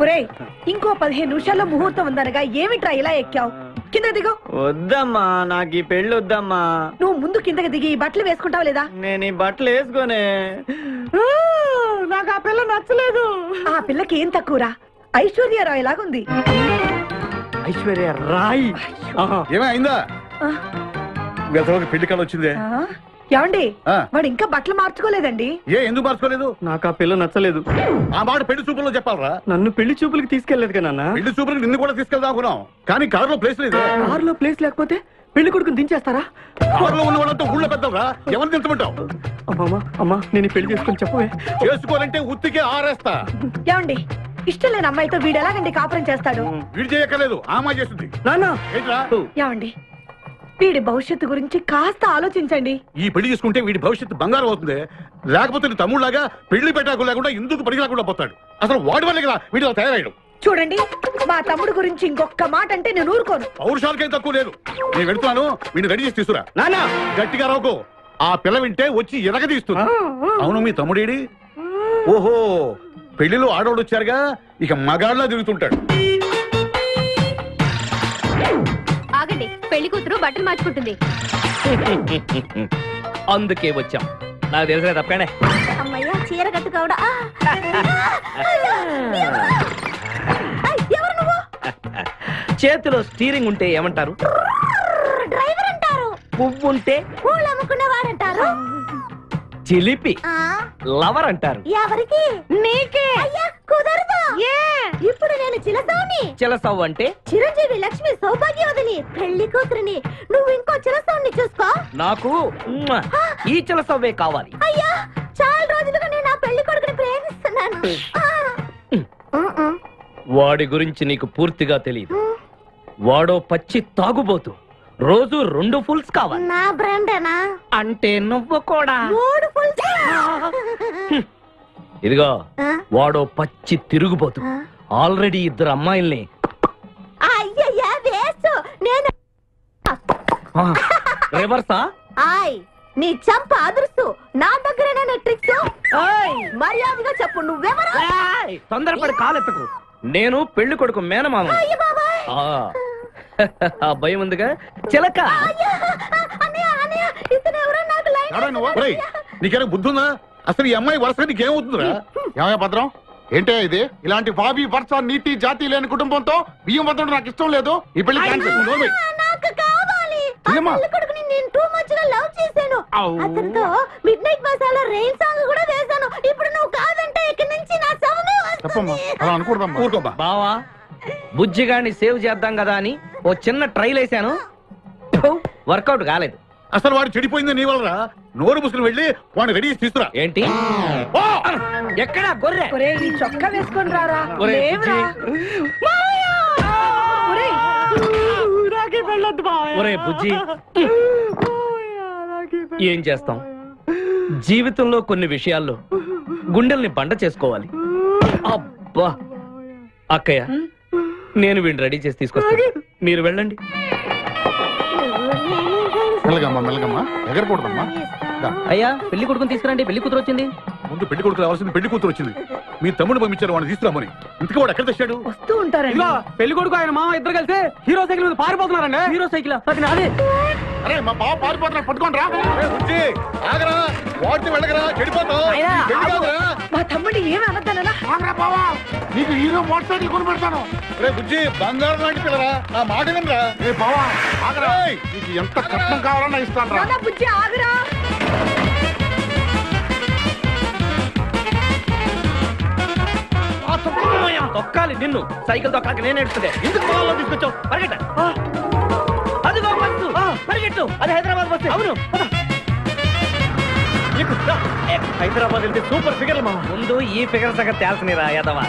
ఒరేయ్, ఇంకో 15 నిమిషాల్లో ముహూర్తం ఉందనగా ఏమిట్రా ఇలా ఎక్కావు? కింద దిగు. వద్దమ్మా, నాకు ఈ పెళ్లి వద్దమ్మా. నువ్వు ముందు కిందకి దిగి ఈ బట్టలు వేసుకుంటావు లేదా? నేను ఈ బట్టలు వేసుకోనే. నాకు ఆ పిల్ల నచ్చలేదు. ఆ పిల్లకి ఏం తక్కువరా? ఐశ్వర్య రాయ్ లాగుంది. ఐశ్వర్య రాయ్ ఏమైందా? పెళ్లి కాలం వచ్చిందే. ఏమండి, వాడు ఇంకా బట్టలు మార్చుకోలేదండి. ఎందుకు మార్చుకోలేదు? నాకు ఆ పిల్ల నచ్చలేదు. ఆ మాట పెళ్లి చూపుల్లో చెప్పాలరా. నన్ను పెళ్లి చూపులకి తీసుకెళ్లేదు కదా. పెళ్లి చూపులకి నిన్ను కూడా తీసుకెళ్దాం అనుకున్నాం, కానీ కారులో ప్లేస్ లేదు. కారులో ప్లేస్ లేకపోతే పెళ్లి కొడుకుని దించేస్తారా? కారులో ఉన్న వాళ్ళంతా ఊళ్ళో పెద్దవరా, ఎవరిని దించమంటావు? అమ్మా, నేను పెళ్లి చేసుకుని చెప్పవే. చేసుకోవాలంటే ఉత్తికే ఆరేస్తా. ఏమండి, ఇష్టం లేని అమ్మాయితో వీడు ఎలాగండి కాపురం చేస్తాడు? వీడు చేయక్కర్లేదు, ఆ అమ్మాయి చేస్తుంది. ఏమండి, వీడి భవిష్యత్తు గురించి కాస్త ఆలోచించండి. ఈ పెళ్లి చేసుకుంటే వీడి భవిష్యత్తు బంగారం అవుతుంది. లేకపోతే నీ తమ్ముళ్లాగా పెళ్లి పెట్టాకు లేకుండా ఎందుకు పనికి రాకుండా పోతాడు. అసలు వాడి వల్లే కదా వీడిలో తయారయ్యాడు. చూడండి, మా తమ్ముడు గురించి ఇంకొక మాట అంటే నేను ఊరుకోను. పౌరుషాలకేం తక్కువ లేదు. నేను వెళ్తున్నాను, వీడిని రెడీ చేసి తీసుకురా. నానా గట్టిగా రావుకో, ఆ పిల్ల వింటే వచ్చి ఎరగదీస్తుంది. అవును, మీ తమ్ముడేడి? ఓహో, పెళ్లిలో ఆడవాళ్ళు వచ్చారుగా, ఇక మగాళ్ళ తిరుగుతుంటాడు. ఆగండి, పెళ్లి కూతురు బట్టలు మార్చుకుంటుంది. అందుకే వచ్చాం. నాకు తెలిసిన తప్పనే. అమ్మయ్య, చీర కట్టుకోవడా? ఎవరు నువ్వు? చేతిలో స్టీరింగ్ ఉంటే ఏమంటారు? డ్రైవర్ అంటారు. పువ్వు ఉంటే పూలు అమ్ముకునేవాడంటారు. చిలిపి లవర్ అంటారు. ఎవరికి? నీకే. అయ్యా, కుదరదు. ఇప్పుడు నేను చిలసౌని. చిలసౌ అంటే చిరంజీవి లక్ష్మి సౌభాగ్యవతిని, పెళ్లి కూతురిని. నువ్వు ఇంకో చిలసౌని చూసుకో. నాకు ఈ చిలసవ్వే కావాలి. అయ్యా, చాలా రోజులుగా నేను నా పెళ్లి కొడుకుని ప్రేమిస్తున్నాను. వాడి గురించి నీకు పూర్తిగా తెలియదు. వాడో పచ్చి తాగుబోతు. రోజు 2 ఫుల్స్ కావాలి. నా బ్రాండేనా? అంటే నువ్వు కూడా 3 ఫుల్స్. ఇదిగో, వాడో పచ్చి తిరుగుబోతు. ఆల్రెడీ 2 అమ్మాయిల్ని. అయ్యయ్యా, వేస్ట్. నేను రివర్సా? నీ చంప అదురుస్తూ నా దగ్గర ట్రిక్స్. మర్యాదగా చెప్పు, నువ్వెవరు? తొందరపడి కాలెత్తకు. నేను పెళ్లి కొడుకు మేనమామ. ఆ భయం ఉందిగా చిలక. నీకేనా బుద్ధుందా? అసలు ఈ అమ్మాయి వరుసగా నీకేమవుతుందిరా? ఏమయ్య భద్రం, ఏంటే ఇది? ఇలాంటి బాబీ వర్ష నీతి జాతి లేని కుటుంబంతో బియ్యం వద్దడం నాకు ఇష్టం లేదు. ఈ పెళ్లి క్యాన్సిల్. నాకు కావాలి. కొడుకుని నేను టూ మచ్ గా లవ్ చేశాను. అతనితో mid night masala rain song కూడా వేశాను. ఇప్పుడు నువ్వు కాదంటే ఇక్కడి నుంచి నా శవమే వస్తుంది. బావా, బుజ్జిగాన్ని సేవ్ చేద్దాం కదా అని ఓ చిన్న ట్రైల్ వేసాను, వర్కౌట్ కాలేదు. అసలు వాడు చెడిపోయింది నీ వల్ల. నోరు ముసుకుని వెళ్ళి వాడిని రెడీ చేసి తీసుకురా. ఏంటి? ఎక్కడా గొర్రె? ఈ చొక్కా వేసుకొని రారా. ఒరే బుజ్జి, ఏం చేస్తాం? జీవితంలో కొన్ని విషయాల్లో గుండెల్ని బండ చేసుకోవాలి. అబ్బా, అక్కయ్య, నేను వీడిని రెడీ చేసి తీసుకొస్తాను, మీరు వెళ్ళండి. మెల్లగమ్మా, మెల్లగమ్మా, ఎగరకూడదమ్మా. అయ్యా, పెళ్లి కొడుకుని తీసుకురండి, పెళ్లి కూతురు వచ్చింది. ముందు పెళ్లి కొడుకు రావాల్సింది, పెళ్లి కూతురు వచ్చింది. మీ తమ్ముడు పంపించారు వాడిని తీసుకురామని. ఇంతకీ వాడు ఎక్కడ తెచ్చాడు? వస్తూ ఉంటారండి. పెళ్లి కొడుకు ఆయన మామ ఇద్దరు కలిసి హీరో సైకిల్ మీద పారిపోతున్నారండి. హీరో సైకిల్ అదే. అరే, మా బావ పారిపోతున్నా, పట్టుకోండి రా. ఆగరా, వాడిని వెళ్ళగరా, చెడిపోతావు. మా తమ్ముడిని ఏమి అనద్దనా? నీకు హీరో మోటార్ సైకిల్ కొని పెడతాను. రే బుజ్జి, బంగారం లాంటి పిల్లరా, నా మాట వినరా. బావా ఆగరా, నీకు ఎంత కట్నం కావాలన్నా ఇస్తాను రా. బుజ్జి ఆగరా. తొక్కాలి నిన్ను, సైకిల్ తొక్కాలి నేను ఎడుతుండే. ఎందుకు పొలంలో తీసుకొచ్చావు? పరిగెట్ట. అదిగో బస్సు, పరిగెట్టు. అది హైదరాబాద్ బస్సు. అవును, హైదరాబాద్ వెళ్తే సూపర్ ఫిగర్. మా ముందు ఈ ఫిగర్ సంగతి తేల్చనిరా యాదవా.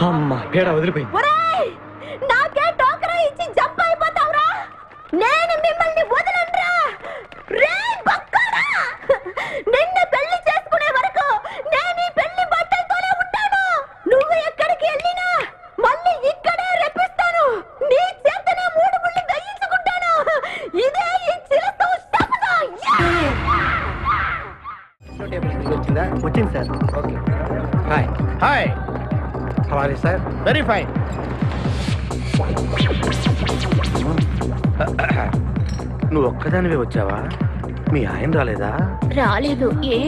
అమ్మా, పేడ వదిలిపోయింది. నాకే టోకరా ఇచ్చి జంప్ అయిపోతావురా. Sir. Okay. Hi. Hi. How are you sir? Very fine. నువ్వు ఒక్కదానివే వచ్చావా? మీ ఆయన రాలేదా? రాలేదు. ఏ?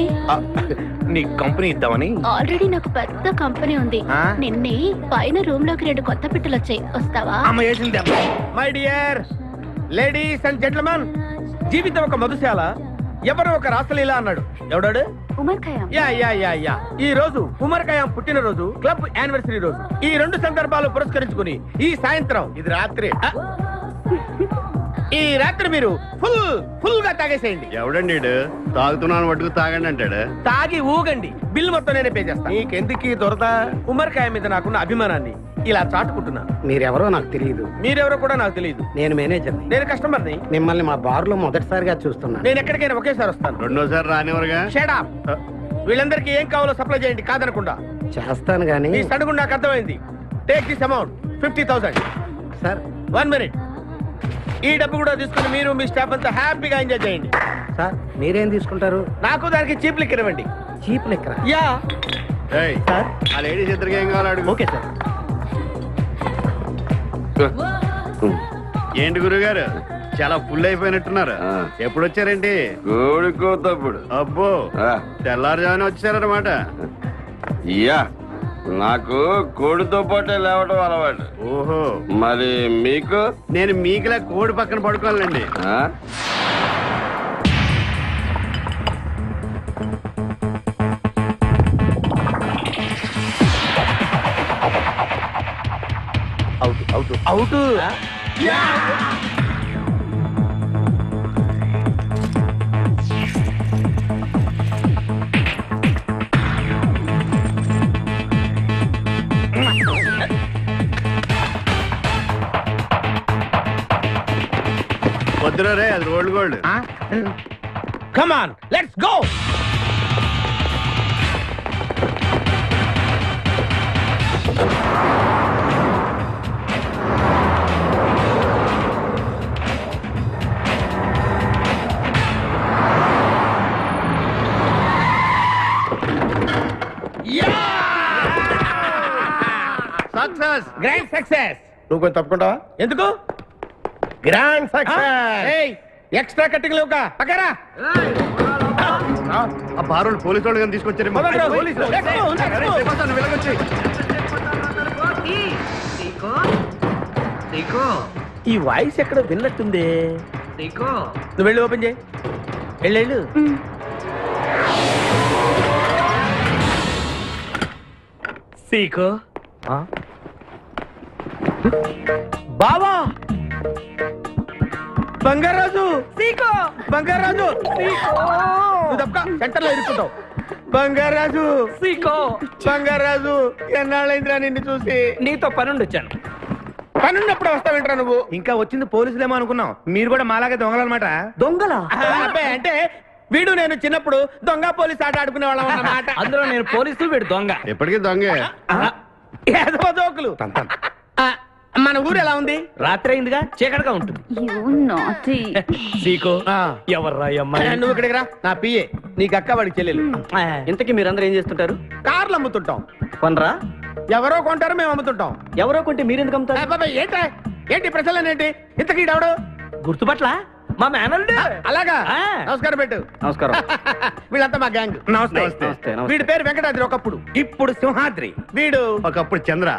నీ కంపెనీ ఇద్దామని. ఆల్రెడీ నాకు పెద్ద కంపెనీ ఉంది. నిన్నే పైన రూమ్ లోకి 2 కొత్త పిట్టలు వచ్చాయి. వస్తావా? అమ్మ వేసింది. My dear ladies and gentlemen, జీవితం ఒక మధుశాల, ఎవరో ఒక రాసలీల అన్నాడు. ఎవడాడు? Omar Khayyam. Yeah yeah yeah yeah. ఈ రోజు ఉమర్ ఖయాం పుట్టినరోజు, క్లబ్ యానివర్సరీ రోజు. ఈ 2 సందర్భాలు పురస్కరించుకుని ఈ సాయంత్రం, ఇది రాత్రి, ఈ రాత్రి మీరు ఫుల్ గా తాగేసేయండి. ఎవడండి తాగుతున్నాను మటుకు తాగండి అంటాడు. తాగి ఊగండి, బిల్ మొత్తం నేనే పే చేస్తాను. నీకెందుకు దొరద? ఉమర్ ఖయాం మీద నాకున్న అభిమానాన్ని ఇలా చాటుకుంటున్నాను. మీరెవరో నాకు తెలియదు. మీరెవరో కూడా నాకు తెలియదు. నేను మేనేజర్ని. నేను కస్టమర్ని. మిమ్మల్ని మా బార్ లో మొదటిసారిగా చూస్తున్నాను. నేను ఎక్కడికైనా ఒకేసారి వస్తాను. రెండోసారి రానివరుగా. Shut up. వీళ్ళందరికీ ఏం కావాలో సప్లై చేయండి కాదనకుండా. చేస్తాను గానీ ఈ సడుగు నాకు అర్థమైంది. Take this amount 50,000. Sir 1 minute. ఈ డబ్బు కూడా తీసుకుని మీరు మీ స్టాఫ్ అంతా హ్యాపీగా ఎంజాయ్ చేయండి. సార్ మీరేం తీసుకుంటారు? నాకు దానికి చీప్ లిక్కర్ ఇవ్వండి. చీప్ లెక్కరా? యా. సార్ ఆ లేడీస్ ఇద్దరికి ఏం కావాలి అడుగు. Okay sir. ఏంటి గురుగారు చాలా ఫుల్ అయిపోయినట్టున్నారు. ఎప్పుడు వచ్చారేంటి? కోడికోతప్పుడు. అబ్బో, తెల్లారుజామున వచ్చారన్నమాట. ఇయ్యా నాకు కోడితో పాటే లేవటం అలవాటు. ఓహో, మరి మీకు? నేను మీకులా కోడి పక్కన పడుకోవాలండి. ఆ? అవుట్. వద్దురా రే, అది rolled gold. Come on, let's go. Success, grand success. నువ్వు కొంచెం తప్పుకుంటావా? ఎందుకు? Grand success. ఎక్స్ట్రా కట్టింగ్ లేవుగా పక్కరా. ఆ బారోళ్ళు పోలీసు వాళ్ళు కానీ తీసుకొచ్చారేమో. ఈ వాయిస్ ఎక్కడ విన్నట్టుంది. నువ్వు వెళ్ళి ఓపెన్ చేయి. వెళ్ళు. సీకో బావా, బంగారాజు. సీకో బంగారాజు. నువ్వు తప్పక సెంటర్ లో ఇరుక్కుంటావు. బంగారాజు. సీకో బంగారాజు, ఎన్నాళ్ళైందిరా నిన్ను చూసి. నీతో పనుండి వచ్చాను. పనున్నప్పుడు వస్తావేంట్రా నువ్వు? ఇంకా వచ్చింది పోలీసులేమో అనుకున్నాం. మీరు కూడా మాలాగే దొంగలన్నమాట. దొంగలా? అబ్బాయి, అంటే వీడు నేను చిన్నప్పుడు దొంగ పోలీస్ ఆట ఆడుకునే వాళ్ళం అన్నమాట. అందులో నేను పోలీసు, వీడు దొంగ. ఎప్పటికీ దొంగే. ఏదో జోకులు. మన ఊరు ఎలా ఉంది? రాత్రి అయిందిగా, చీకటిగా ఉంటుంది. సీకో ఎవర్రా ఈ అమ్మాయి? నువ్వు ఇక్కడికి రా. నా పిఏ, నీకు అక్క, వాడికి చెల్లెలు. ఇంతకీ మీరందరూ ఏం చేస్తుంటారు? కార్లు అమ్ముతుంటాం. కొనరా? ఎవరో కొంటారు, మేము అమ్ముతుంటాం. ఎవరో కొంటే మీరెందుకు అమ్ముతారు? అబ్బాయి, ఏంటి ప్రశ్నలేంటి? ఇంతకీ ఎవడు? గుర్తుపట్ల మా మేనల్లుడు. అలాగా? ఆ. నమస్కారం పెట్టు. నమస్కారం. వీళ్ళంతా మా గ్యాంగ్. నమస్తే. వీడి పేరు వెంకటాద్రి, ఒకప్పుడు. ఇప్పుడు సింహాద్రి. వీడు ఒకప్పుడు చంద్ర,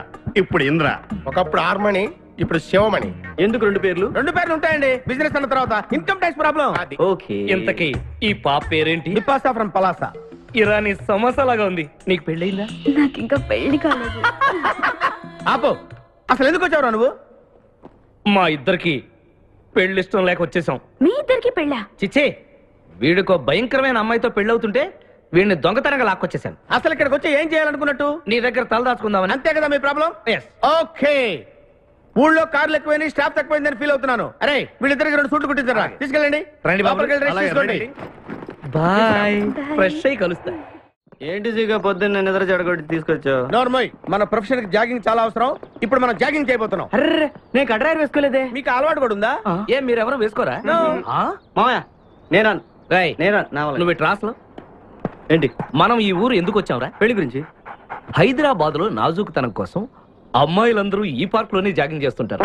ఇప్పుడు ఇంద్ర. ఒకప్పుడు ఆర్మణి, ఇప్పుడు శివమణి. ఎందుకు 2 పేర్లు? 2 పేర్లు ఉంటాయండి. బిజినెస్ అన్న తర్వాత ఇన్కమ్ ట్యాక్స్ ప్రాబ్లం. ఓకే. ఇంతకీ ఈ పాప పేరేంటి? బిపాసా ఫ్రమ్ పలాసా. ఇరానీ సమోసా లాగా ఉంది. నీకు పెళ్ళయిందా? నాకు ఇంకా పెళ్లి కాలేదు. ఆపో, అసలు ఎందుకు వచ్చావురా నువ్వు? మా ఇద్దరికి పెళ్లి ఇష్టం లేక వచ్చేసాం. మీ ఇద్దరికి పెళ్ళా? చిచ్చే, వీడికో భయంకరమైన అమ్మాయితో పెళ్ళవుతుంటే వీడిని దొంగతనంగా లాక్కొచ్చేసాను. అసలు ఇక్కడికి వచ్చి ఏం చేయాలనుకున్నట్టు? నీ దగ్గర తలదాచుకుందామని. అంతే కదా మీ ప్రాబ్లం? ఎస్. ఓకే. ఊళ్ళో కార్లు ఎక్కువైనా స్టాఫ్ తక్కువైందని ఫీల్ అవుతున్నాను. అరే, వీళ్ళిద్దరికి 2 సూట్లు కుట్టించారా? తీసుకెళ్ళండి. రండి బాబు. లోపలికి వెళ్ళి రెస్ట్ అలాగే, తీసుకోండి. బాయ్. ఫ్రెష్ అయ్యి కలుస్తా. ఏంటి సీగా పొద్దున్న నిద్ర చెడగొట్టి తీసుకొచ్చావు? నోర్మోయ్, మన ప్రొఫెషన్ కి జాగింగ్ చాలా అవసరం. ఇప్పుడు మనం జాగింగ్ చేయబోతున్నాం. అర్రే, నేను కడ్రాయర్ వేసుకోలేదే. మీకు అలవాటు కూడా ఉందా? ఏం మీరెవరూ వేసుకోరా? No. ఆ? మామయ్య, నేనా రేయ్, నేనా నా వల్ల. నువ్వు ట్రాస్ లో ఏంటి మనం ఈ ఊరు ఎందుకు వచ్చాంరా? పెళ్లి గురించి. హైదరాబాద్ లో నాజూకుతనం కోసం అమ్మాయిలందరూ ఈ పార్క్ లోనే జాగింగ్ చేస్తుంటారు.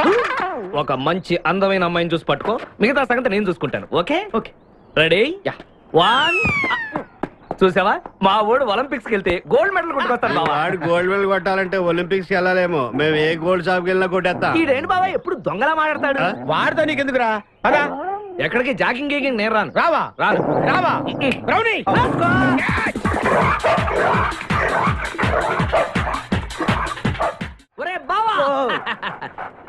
ఒక మంచి అందమైన అమ్మాయిని చూసి పట్టుకో, మిగతా సంగతి నేను చూసుకుంటాను. Okay okay ready? వన్. చూసావా, మా వాడు ఒలింపిక్స్ కి వెళ్తే గోల్డ్ మెడల్ కొట్టుకొస్తాను. వాడు గోల్డ్ మెడల్ కొట్టాలంటే ఒలింపిక్స్ కి వెళ్ళాలేమో, మేము ఏ గోల్డ్ షాప్ కి వెళ్ళినా కొట్టేస్తాం. ఈడేంటి బాబా ఎప్పుడు దొంగలా మాట్లాడతాడు? వాడితో నీకెందుకురా? అదా ఎక్కడికి జాగింగ్ గీగింగ్ నేను రాను. రావా రాను. రావా రౌడీ. ఒరే బావా,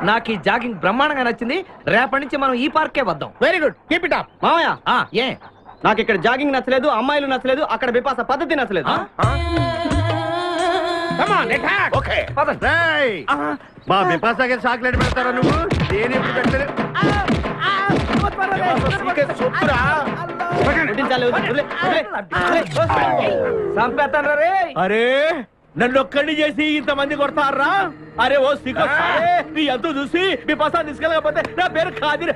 నాకు ఈ జాగింగ్ బ్రహ్మాండంగా నచ్చింది. రేపటి నుంచి మనం ఈ పార్కే వద్దాం. Very good, keep it up. మామయ్య ఏ నాకు ఇక్కడ జాగింగ్ నచ్చలేదు, అమ్మాయిలు నచ్చలేదు, అక్కడ బిపాస పద్ధతి నచ్చలేదు. Come on attack. ఓకే పదండి. మా బిపాసాకి చాక్లెట్ పెడతారా నువ్వు? నేను ఎప్పుడు పెట్టలేదు. చంపేస్తాను రే. అరే నన్ను ఒక్కడిని చేసి ఇంతమంది కొడతారా? అరే ఓ సిగ్గు, నీ ఎంతో చూసి మీ పసా తీసుకెళ్ళకపోతే నా పేరు ఖాదిర్.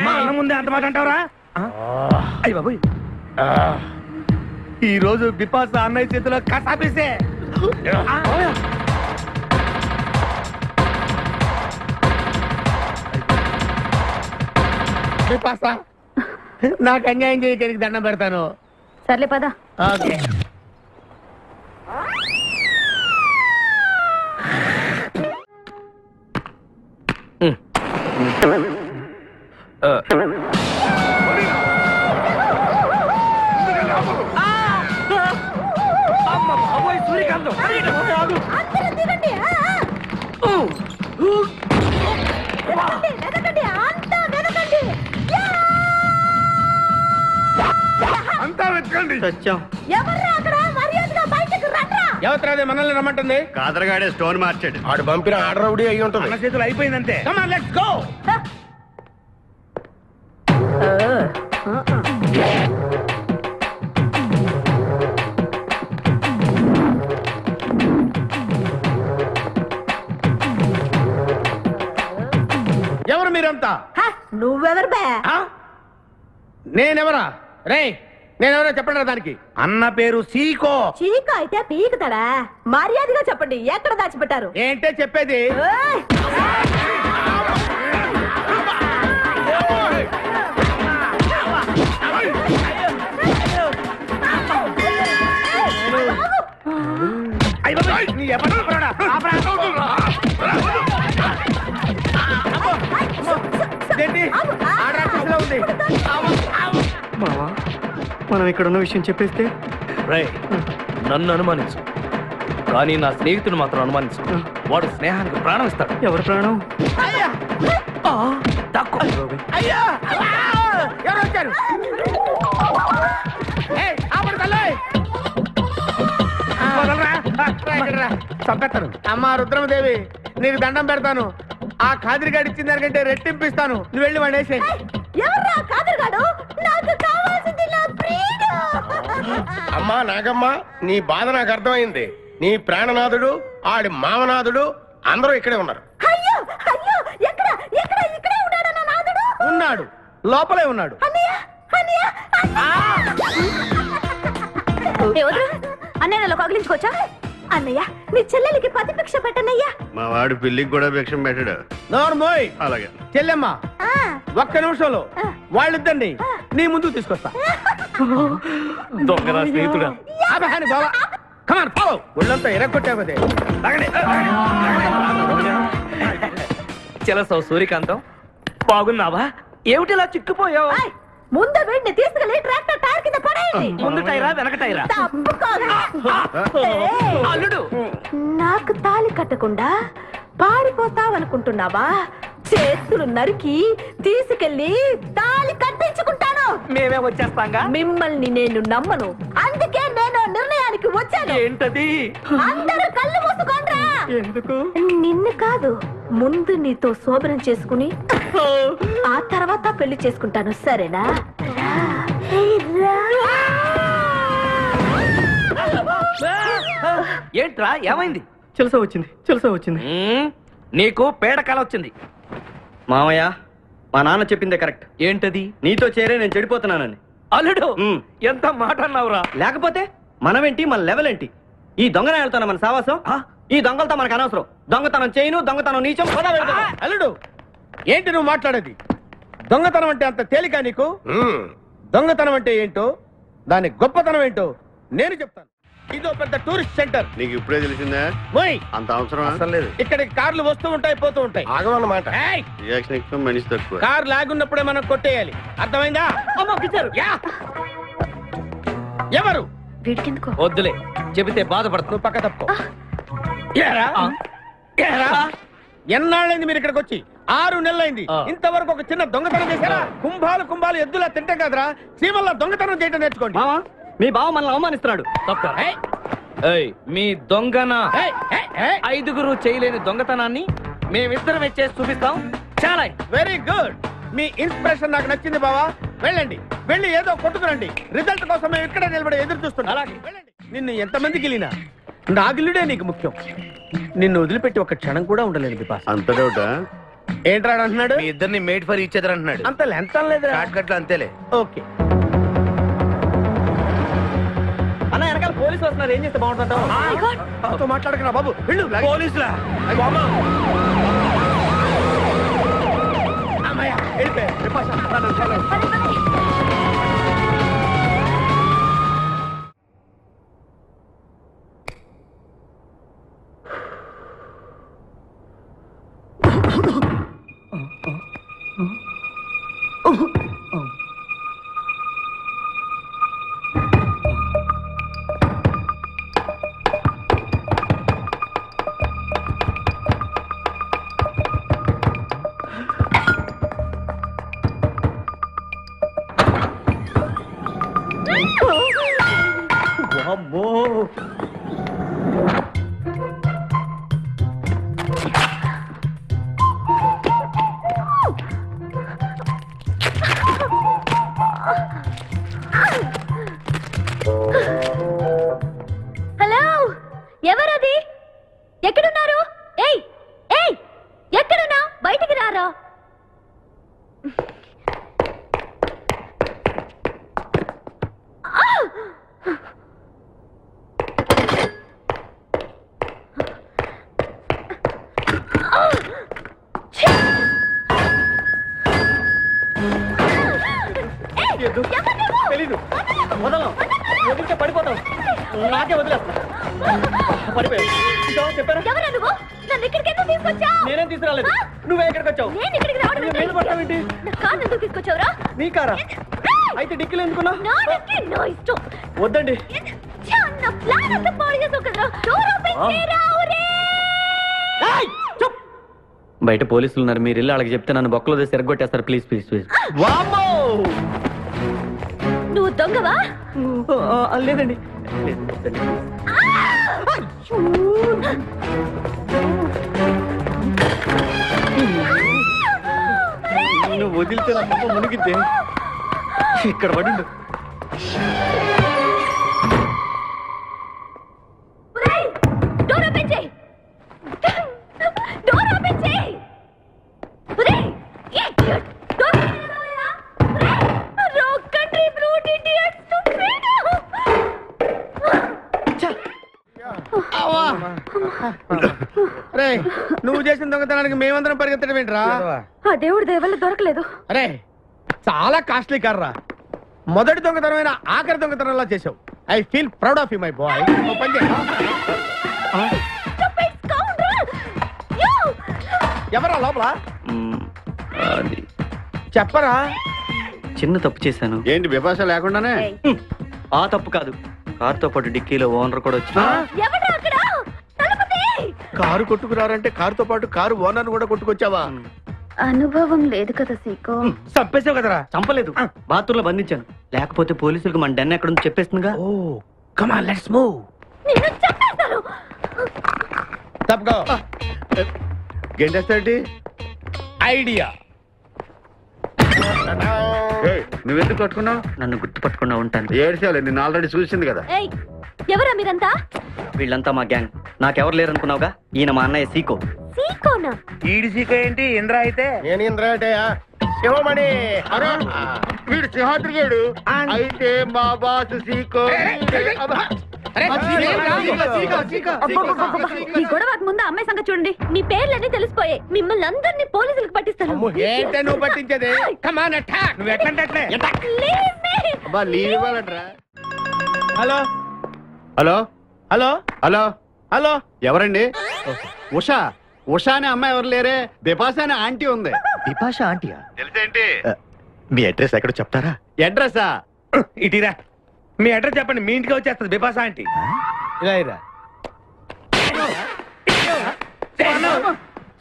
మా అన్న ముందే అంత మాట అంటావరా? అయ్య బాబోయ్, ఈ రోజు బిపాస అన్నయ్య చేతిలో కసాపిసే. బిపాస, నాకు అన్యాయం చేయడానికి దండం పెడతాను. సర్లే పద. ఓకే. సూర్యకాంతం అంతా వెతకండి. ఎవరు మనల్ని రమ్మంటుంది? కాదరగాడే స్టోన్ మార్చాడు. ఆడు పంపిన ఆర్డర్ రౌడీ అయి ఉంటుంది. మన చేతులు అయిపోయిందంటే. Come on, let's go. ఎవరు మీరంతా? నువ్వెవరు బే? నేనెవరా? రే నేనెవరో చెప్పండి దానికి. అన్న పేరు సీకో. చీక అయితే పీకుతాడా? మర్యాదగా చెప్పండి, ఎక్కడ దాచిపెట్టారు? ఏంటే చెప్పేది? మనం ఇక్కడ ఉన్న విషయం చెప్పేస్తే రేయ్, నన్ను అనుమానించు, కానీ నా స్నేహితుడు మాత్రం అనుమానించు. వాడు స్నేహానికి ప్రాణం ఇస్తాడు. ఎవరి ప్రాణం? అయ్యా ఎవరు వచ్చారు? చంపేస్తాను. అమ్మా రుద్రమదేవి, నీకు దండం పెడతాను. ఆ ఖాదిరిగాడు ఇచ్చిన దానికంటే రెట్టింపిస్తాను. నువ్వు వెళ్ళి వాడు వేసే. ఎవర్రా కాదరుగాడు? నాకు కావాల్సింది నా ప్రియుడు. అమ్మా నాగమ్మ, నీ బాధ నాకు అర్థమైంది. నీ ప్రాణనాథుడు, ఆడి మామనాథుడు అందరూ ఇక్కడే ఉన్నారు. అయ్యో అయ్యో, ఎక్కడ ఎక్కడ? ఇక్కడే ఉన్నాడు నా నాథుడు. ఉన్నాడు, లోపలే ఉన్నాడు. అన్నయ్య అన్నయ్య అన్నయ్య నన్ను కగిలించుకోవచ్చా? అన్నయ్య, నీ చెల్లెలికి పతి భిక్ష పెట్టనయ్యా. మా వాడు పిల్లికి కూడా భిక్షం పెట్టాడు. నోర్మోయ్. అలాగే చెల్లెమ్మ, ఒక్క నిమిషంలో వాళ్ళిద్దండి నీ ముందు తీసుకొస్తా. దొంగరా స్నేహితుడా. ఒళ్ళంతా ఎరగొట్టావదే. చెలసవు సూర్యకాంతం, బాగున్నావా? ఏమిటిలా చిక్కుపోయావు? ముందు వీడిని తీసుకెళ్లి ట్రాక్టర్ టైర్ కింద పడేయండి. ముందు టైరా వెనక టైరా? అల్లుడు, నాకు తాళి కట్టకుండా పారిపోతావనుకుంటున్నావా? చేతులు నరికి తీసుకెళ్లి తాళి కట్టించుకుంటాను. మేమే వచ్చేస్తాంగా. మిమ్మల్ని నేను నమ్మను, అందుకే నేను నిర్ణయానికి వచ్చాను. ఏంటది? అందరూ కళ్ళు మూసుకోండ్రా. ఎందుకు? నిన్ను కాదు, ముందు నీతో శోభనం చేసుకుని ఆ తర్వాత పెళ్లి చేసుకుంటాను, సరేనా? ఏంట్రా ఏమైంది? చెలసా వచ్చింది. నీకు పేడకాల వచ్చింది. మామయ్య, మా నాన్న చెప్పిందే కరెక్ట్. ఏంటది? నీతో చేరే నేను చెడిపోతున్నానని. అల్లుడు ఎంత మాట అన్నావురా. లేకపోతే మనమేంటి, మన లెవెల్ ఏంటి? ఈ దొంగనాయాలతో మన సావాసం, ఈ దొంగలతో మనకు అనవసరం. దొంగతనం చేయను, దొంగతనం నీచం. అల్లుడు ఏంటి నువ్వు మాట్లాడేది? దొంగతనం అంటే అంత తేలిక నీకు? దొంగతనం అంటే ఏంటో, దాని గొప్పతనం ఏంటో నేను చెప్తాను. ఇదో పెద్ద టూరిస్ట్ సెంటర్. నీకు ఇప్పుడే తెలిసిందా? అంత అవసరం అసలు లేదు. ఇక్కడికి కార్లు వస్తూ ఉంటాయి, పోతూ ఉంటాయి. ఆగమన్నమాట. రియాక్షన్ ఎక్కువ, మనిషి తక్కువ. కార్ లాగున్నప్పుడే మనం కొట్టేయాలి, అర్థమైందా? ఎవరు? వద్దులే, చెబితే బాధపడతావు. నువ్వు పక్క తప్పుకో. ఎన్నాళ్ళైంది మీరు ఇక్కడికి వచ్చి? 6 నెలలైంది. ఇంతవరకు ఒక చిన్న దొంగతనం చేశారా? కుంభాలు కుంభాలు ఎద్దులా తింటాం కదరా. సీమల్లో దొంగతనం చేయటం నేర్చుకోండి. మీ బావ మనల్ని అవమానిస్తున్నాడు. మీ దొంగన 5గురు చేయలేని దొంగతనాన్ని మేమిద్దరం చేసి చూపిస్తాం. చాలా వెరీ గుడ్. మీ ఇన్స్పిరేషన్ నాకు నచ్చింది బావా. వెళ్ళండి, వెళ్ళి ఏదో కొట్టుకురండి. రిజల్ట్ కోసం మేము ఇక్కడే నిలబడి ఎదురు చూస్తున్నాం. అలాగే వెళ్ళండి. నిన్ను ఎంతమంది గిలినా నా గిల్లుడే నీకు ముఖ్యం. నిన్ను వదిలిపెట్టి ఒక క్షణం కూడా ఉండలేదు బిపాస్. అంత డౌటా? ఏంట్రా అంటున్నాడు? మీ ఇద్దరిని మేడ్ ఫర్ ఈచ్ అదర్ అంటున్నాడు. అంత లెంత్ లేదు. షార్ట్ కట్ లో అంతేలే. ఓకే అన్న, వెనకాల పోలీసులు వస్తున్నారు. ఏం చేస్తే బాగుంటుంటావు? మాట్లాడుకున్నా బాబు. వెళ్ళు. పోలీసులా? హలో, ఎవరది? ఎక్కడున్నారు? ఏయ్ ఏయ్, ఎక్కడున్నా? బయటికి రారా. తెలీదు. వదలం, వదిలితే పడిపోతాం. నాకే వదిలేస్తా. పడిపోయావు చెప్పారా? ఎవరా నువ్వు? నన్ను ఇక్కడికి ఎందుకు తీసుకొచ్చావు? నేనేం తీసుకురాలేదు. నువ్వే ఇక్కడికి వచ్చావు. నేను ఇక్కడికి రావడం నేను పడతావేంటి? నా కారు ఎందుకు తీసుకొచ్చావురా? నీ కారా? అయితే డిక్కీలో ఎందుకున్నా? నా డిక్కీ నా ఇష్టం. వద్దండి. నా ప్లాన్ అంతా పాడు చేసావు కదరా. డోర్ ఓపెన్ చేయరా. బయట పోలీసులు ఉన్నారు. మీరు వెళ్ళి వాళ్ళకి చెప్తే నన్ను బొక్కలో తీసి ఎరగొట్టేస్తారు. Please please please. నువ్వు దొంగవా? లేదండి. నువ్వు వదిలితే నా పాప మునిగిద్దే. ఇక్కడ పడిండు. డోర్ ఓపెన్ చేయి. డోర్ ఓపెన్ చేయి. Wrong country brute idiots. నువ్వు చేసిన దొంగతనానికి మేమందరం పరిగెత్తడం ఏంట్రా? ఆ దేవుడి దయవల్ల దొరకలేదు. అరే చాలా కాస్ట్లీ కార్రా. మొదటి దొంగతనమైన ఆఖరి దొంగతనంలా చేసావు. I feel proud of you my boy. ఎవరా లోపల? చెప్పరా? చిన్న తప్పు చేశాను. ఏంటి విభాష లేకుండానే? ఆ తప్పు కాదు, కారుతో పాటు డిక్కీలో ఓనర్ కూడా వచ్చి. కారు కొట్టుకురారంటే కారుతో పాటు కారు ఓనర్ కూడా కొట్టుకొచ్చావా? అనుభవం లేదు కదా సీకో. చంపేసావు కదరా? చంపలేదు, బాత్రూమ్ లో బంధించాను. లేకపోతే పోలీసులకు మన డెన్ ఎక్కడ చెప్పేస్తుందిగా. Oh come on let's move. తప్పుకో. గెంటేస్తాంటి ఐడియా. నువ్వెందుకు పట్టుకున్నావు? నన్ను గుర్తుపట్టకుండా ఉంటాను. ఏడ్చాలి, నిన్ను ఆల్రెడీ చూసింది కదా. ఎవరా మీరంతా? వీళ్ళంతా మా గ్యాంగ్. నాకెవరు లేరు అనుకున్నావుగా, ఈయన మా అన్నయ్య సీకో. సీకోనా? ఈడి సీకో ఏంటి? ఇంద్ర అయితే నేను ఇంద్ర అంటే శివమణి. వీడు సింహాద్రిగాడు. అయితే మా బాస్ సీకో. ఈ గొడవకు ముందు అమ్మాయి సంగతి చూడండి. మీ పేర్లన్నీ తెలిసిపోయాయి. మిమ్మల్ని అందరినీ పోలీసులకు పట్టిస్తాను. ఏంటే నువ్వు పట్టించేది? కమాన్ అటాక్. నువ్వు ఎట్లంటే లీవ్ ఇవ్వాలంటరా. Hello hello hello hello hello, ఎవరండి? ఉషా. ఉషా అనే అమ్మాయి ఎవరు లేరే, బిపాషా అనే ఆంటీ ఉంది. బిపాషా ఆంటీయా? తెలుసేంటి? మీ అడ్రస్ ఎక్కడో చెప్తారా? అడ్రసా? ఇటీరా మీ అడ్రస్ చెప్పండి, మీ ఇంటికి వచ్చేస్తుంది బిపాసా ఆంటీ. ఇలా ఇరా,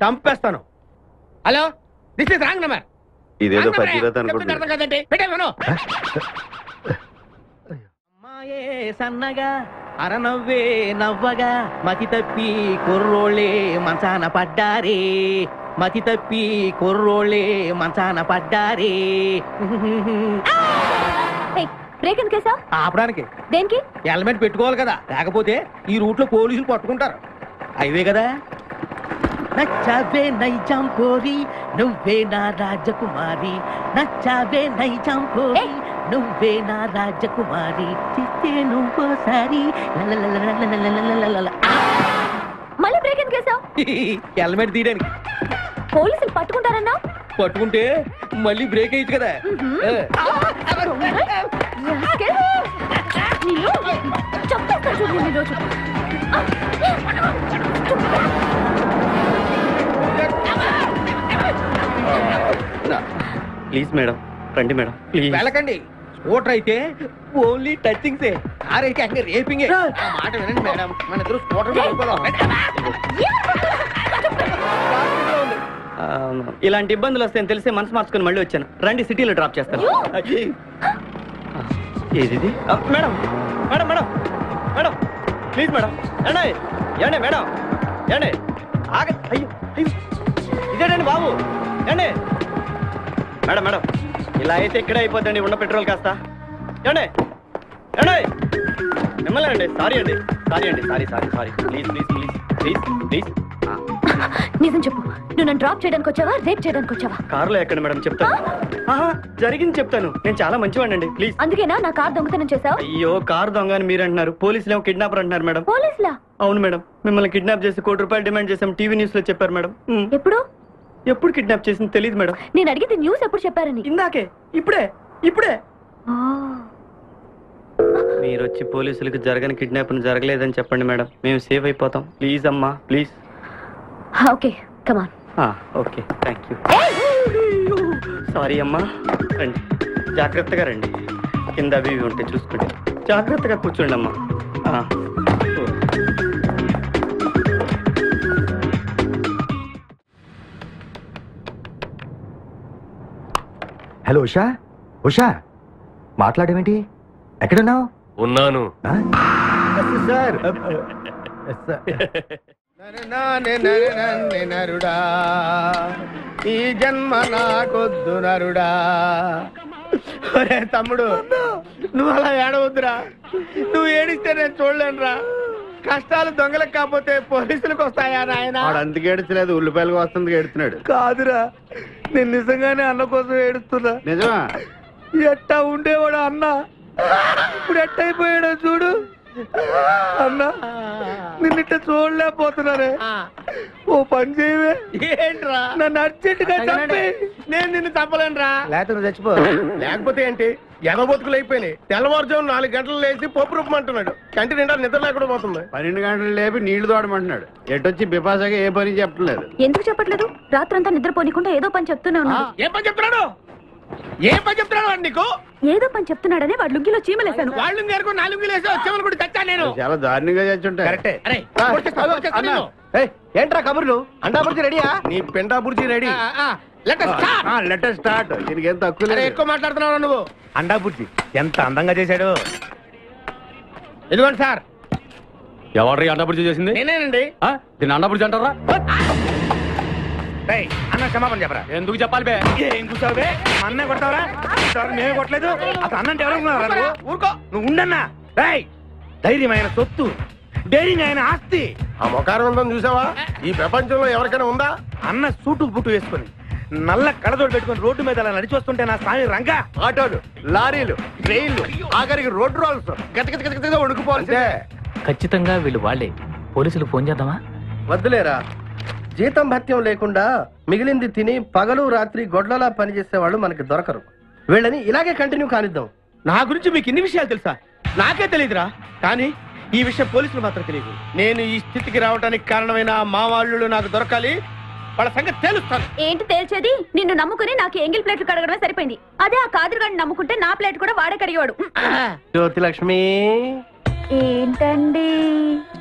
చంపేస్తాను. Hello, this is wrong number. ఇదేదో పచ్చిరత అనుకుంటున్నా. అర్థం కదండి, పెట్టేమను. అమ్మాయే సన్నగా అరనవ్వే నవ్వగా మతి తప్పి కుర్రోళ్ళే మంచాన పడ్డారే. మతి తప్పి కుర్రోళ్ళే మంచాన పడ్డారే. బ్రేక్ ఎందుకేసా? ఆపడానికి. దేనికి? హెల్మెట్ పెట్టుకోవాలి కదా, లేకపోతే ఈ రూట్ లో పోలీసులు పట్టుకుంటారు. అయివే కదా. నచ్చావే నైజాం కోరి నువ్వే నా రాజకుమారి. నచ్చావే నైజాం కోరి నువ్వే నా రాజకుమారి. చిస్తే నువ్వోసారి. మళ్ళీ బ్రేక్ ఎందుకేసావు? హెల్మెట్ తీయడానికి. పోలీసులు పట్టుకుంటారన్నా? పట్టుకుంటే మళ్ళీ బ్రేక్ అయ్యచ్చు కదా. చంపేస్తా చూడు ఈ రోజు. ప్లీజ్ మేడం, రండి మేడం ప్లీజ్. వెళ్ళకండి. స్కూటర్ అయితే ఓన్లీ టచింగ్సే, కార్ అయితే అங்கே రేపింగే. మాట వినండి మేడం, మన ఇద్దరు స్కూటర్ మీద వెళ్ళిపోదాం. ఇలాంటి ఇబ్బందులు వస్తాయని తెలిసి మనసు మార్చుకుని మళ్ళీ వచ్చాను. రండి, సిటీలో డ్రాప్ చేస్తాను. ఏది madam? Madam madam madam please madam. ఏండి ఏండి మేడం, ఏండి ఆగ. అయ్యో అయ్యో, ఇదేనండి బాబు. ఏండి మేడం మేడం, ఇలా అయితే ఇక్కడే అయిపోద్దండి ఉన్న పెట్రోల్ కాస్త. ఏండి ఏండి మిమ్మల్ని అండి. సారీ అండి, సారీ అండి, sorry sorry sorry. Please please please please please. నిజం చెప్పు, నువ్వు నన్ను డ్రాప్ చేయడానికి వచ్చావా, రేప్ చేయడానికి వచ్చావా? కారులో ఎక్కండి మేడం, చెప్తాను. జరిగింది చెప్తాను. నేను చాలా మంచివాడినండి, ప్లీజ్. అందుకేనా నా కార్ దొంగతనం చేసావు? అయ్యో, కారు దొంగ అని మీరు అంటున్నారు, పోలీసులు ఏమో కిడ్నాపర్ అంటున్నారు మేడం. పోలీసులా? అవును మేడం, మిమ్మల్ని కిడ్నాప్ చేసి ₹1 కోటి డిమాండ్ చేసాం, టీవీ న్యూస్ లో చెప్పారు మేడం. ఎప్పుడు? ఎప్పుడు కిడ్నాప్ చేసింది తెలియదు మేడం. నేను అడిగితే న్యూస్ ఎప్పుడు చెప్పారని. ఇందాకే, ఇప్పుడే ఇప్పుడే. మీరు వచ్చి పోలీసులకు జరగని కిడ్నాప్ జరగలేదని చెప్పండి మేడం, మేము సేఫ్ అయిపోతాం. ప్లీజ్ అమ్మా, please. Okay, come on. Okay, thank you. Sorry అమ్మా. రండి, జాగ్రత్తగా రండి. కింద అవి ఇవి ఉంటే చూసుకోండి. జాగ్రత్తగా కూర్చోండి అమ్మా. హలో ఉషా. ఉషా, మాట్లాడేమిటి? ఎక్కడున్నావు? ఉన్నాను సార్. నరుడా, ఈ జన్మ నాకొద్దు నరుడా. ఒరే తమ్ముడు, నువ్వు అలా ఏడవద్దురా. నువ్వు ఏడిస్తే నేను చూడలేనురా. కష్టాలు దొంగలకు కాకపోతే పోలీసులకు వస్తాయా నాయన? అందుకే ఏడుచలేదు, ఉల్లిపాయలకు వస్తుంది ఏడుతున్నాడు. కాదురా, నేను నిజంగానే అన్న కోసం ఏడుస్తున్నా. నిజమా? ఎట్టా ఉండేవాడు అన్న, ఇప్పుడు ఎట్టయిపోయాడో చూడు. అన్నా, నిన్నిట్ట చూడలేకపోతున్నారే. ఓ పని చేయవే. ఏంట్రా? నన్ను అర్జెంటుగా చంపి. నేను నిన్ను చంపలేనురా. లేకపోతే నువ్వు చచ్చిపో. లేకపోతే ఏంటి, ఎగబొతుకులు అయిపోయినాయి. తెల్లవారుజాము 4 గంటలు లేచి పప్పు రూపమంటున్నాడు. కంటి నిండా నిద్ర లేకుండా పోతుంది. 12 గంటలు లేపి నీళ్లు తోడమంటున్నాడు. ఎటొచ్చి బిపాసాగా ఏ పని చెప్పట్లేదు. ఎందుకు చెప్పట్లేదు? రాత్రంతా నిద్రపోనికుండా ఏదో పని చెప్తూనే ఉన్నాడు. ఏం పని చెప్తున్నాడు? ఏం పని చెప్తున్నాడు వాడు నీకు? ఏదో పని చెప్తున్నాడని వాడు లుంగిలో చీమలేశాను. వాళ్ళు నేర్కు 4 వేసి వచ్చేవాళ్ళు కూడా చచ్చా నేను. చాలా దారుణంగా చచ్చుంటాయి. కరెక్టే. ఏంట్రా కబుర్లు? అండా బుర్జీ రెడీయా? నీ పెండా బుర్జీ రెడీ. Letter start. దీనికి ఏం తక్కువ లేదు. ఎక్కువ మాట్లాడుతున్నావు నువ్వు. అండా బుర్జీ ఎంత అందంగా చేశాడు. ఇదిగోండి సార్. ఎవరి అండాబుర్జీ చేసింది? నేనేనండి. దీన్ని అండాబుర్జీ అంటారా? అన్న క్షమాపణ చెప్పరా. ఎందుకు చెప్పాలి బే? ఏం చూసావు బే? అన్నే కొడతావరా? మేమే కొట్టలేదు. అసలు అన్నంటే ఎవరు? ఊరుకో, నువ్వు ఉండన్నా. ధైర్యమైన సొత్తు, డైరింగ్ అయిన ఆస్తి. ఆ మొకారం ఉందని చూసావా? ఈ ప్రపంచంలో ఎవరికైనా ఉందా? అన్న సూటు బుట్టు వేసుకొని నల్ల కళ్ళతోడు పెట్టుకుని రోడ్డు మీద అలా నడిచి వస్తుంటే నా స్వామి రంగా ఆటోలు, లారీలు, ట్రైన్లు, ఆఖరికి రోడ్డు రోల్స్ గతగతగతగా వణుకుపోవాల్సిందే. ఖచ్చితంగా వీళ్ళు వాళ్ళే. పోలీసులు ఫోన్ చేద్దామా? వద్దులేరా, జీతం భత్యం లేకుండా మిగిలింది తిని పగలు రాత్రి గొడ్లలా పనిచేసేవాళ్ళు మనకి దొరకరు. వీళ్ళని ఇలాగే కంటిన్యూ కానిద్దాం. నా గురించి మీకు ఇన్ని విషయాలు తెలుసా? నాకే తెలియదురా. కానీ ఈ విషయం పోలీసులు మాత్రం తెలియదు. నేను ఈ స్థితికి రావడానికి కారణమైన మా వాళ్ళు నాకు దొరకాలి. వాళ్ళ సంగతి తెలుస్తాను. ఏంటి తేల్చేది? నిన్ను నమ్ముకుని నాకు ఎంగిల్ ప్లేట్లు కడగడమే సరిపోయింది. అదే ఆ కాదురుగాడిని నమ్ముకుంటే నా ప్లేట్ కూడా వాడే కడిగేవాడు. జ్యోతి లక్ష్మి, ఏంటండి?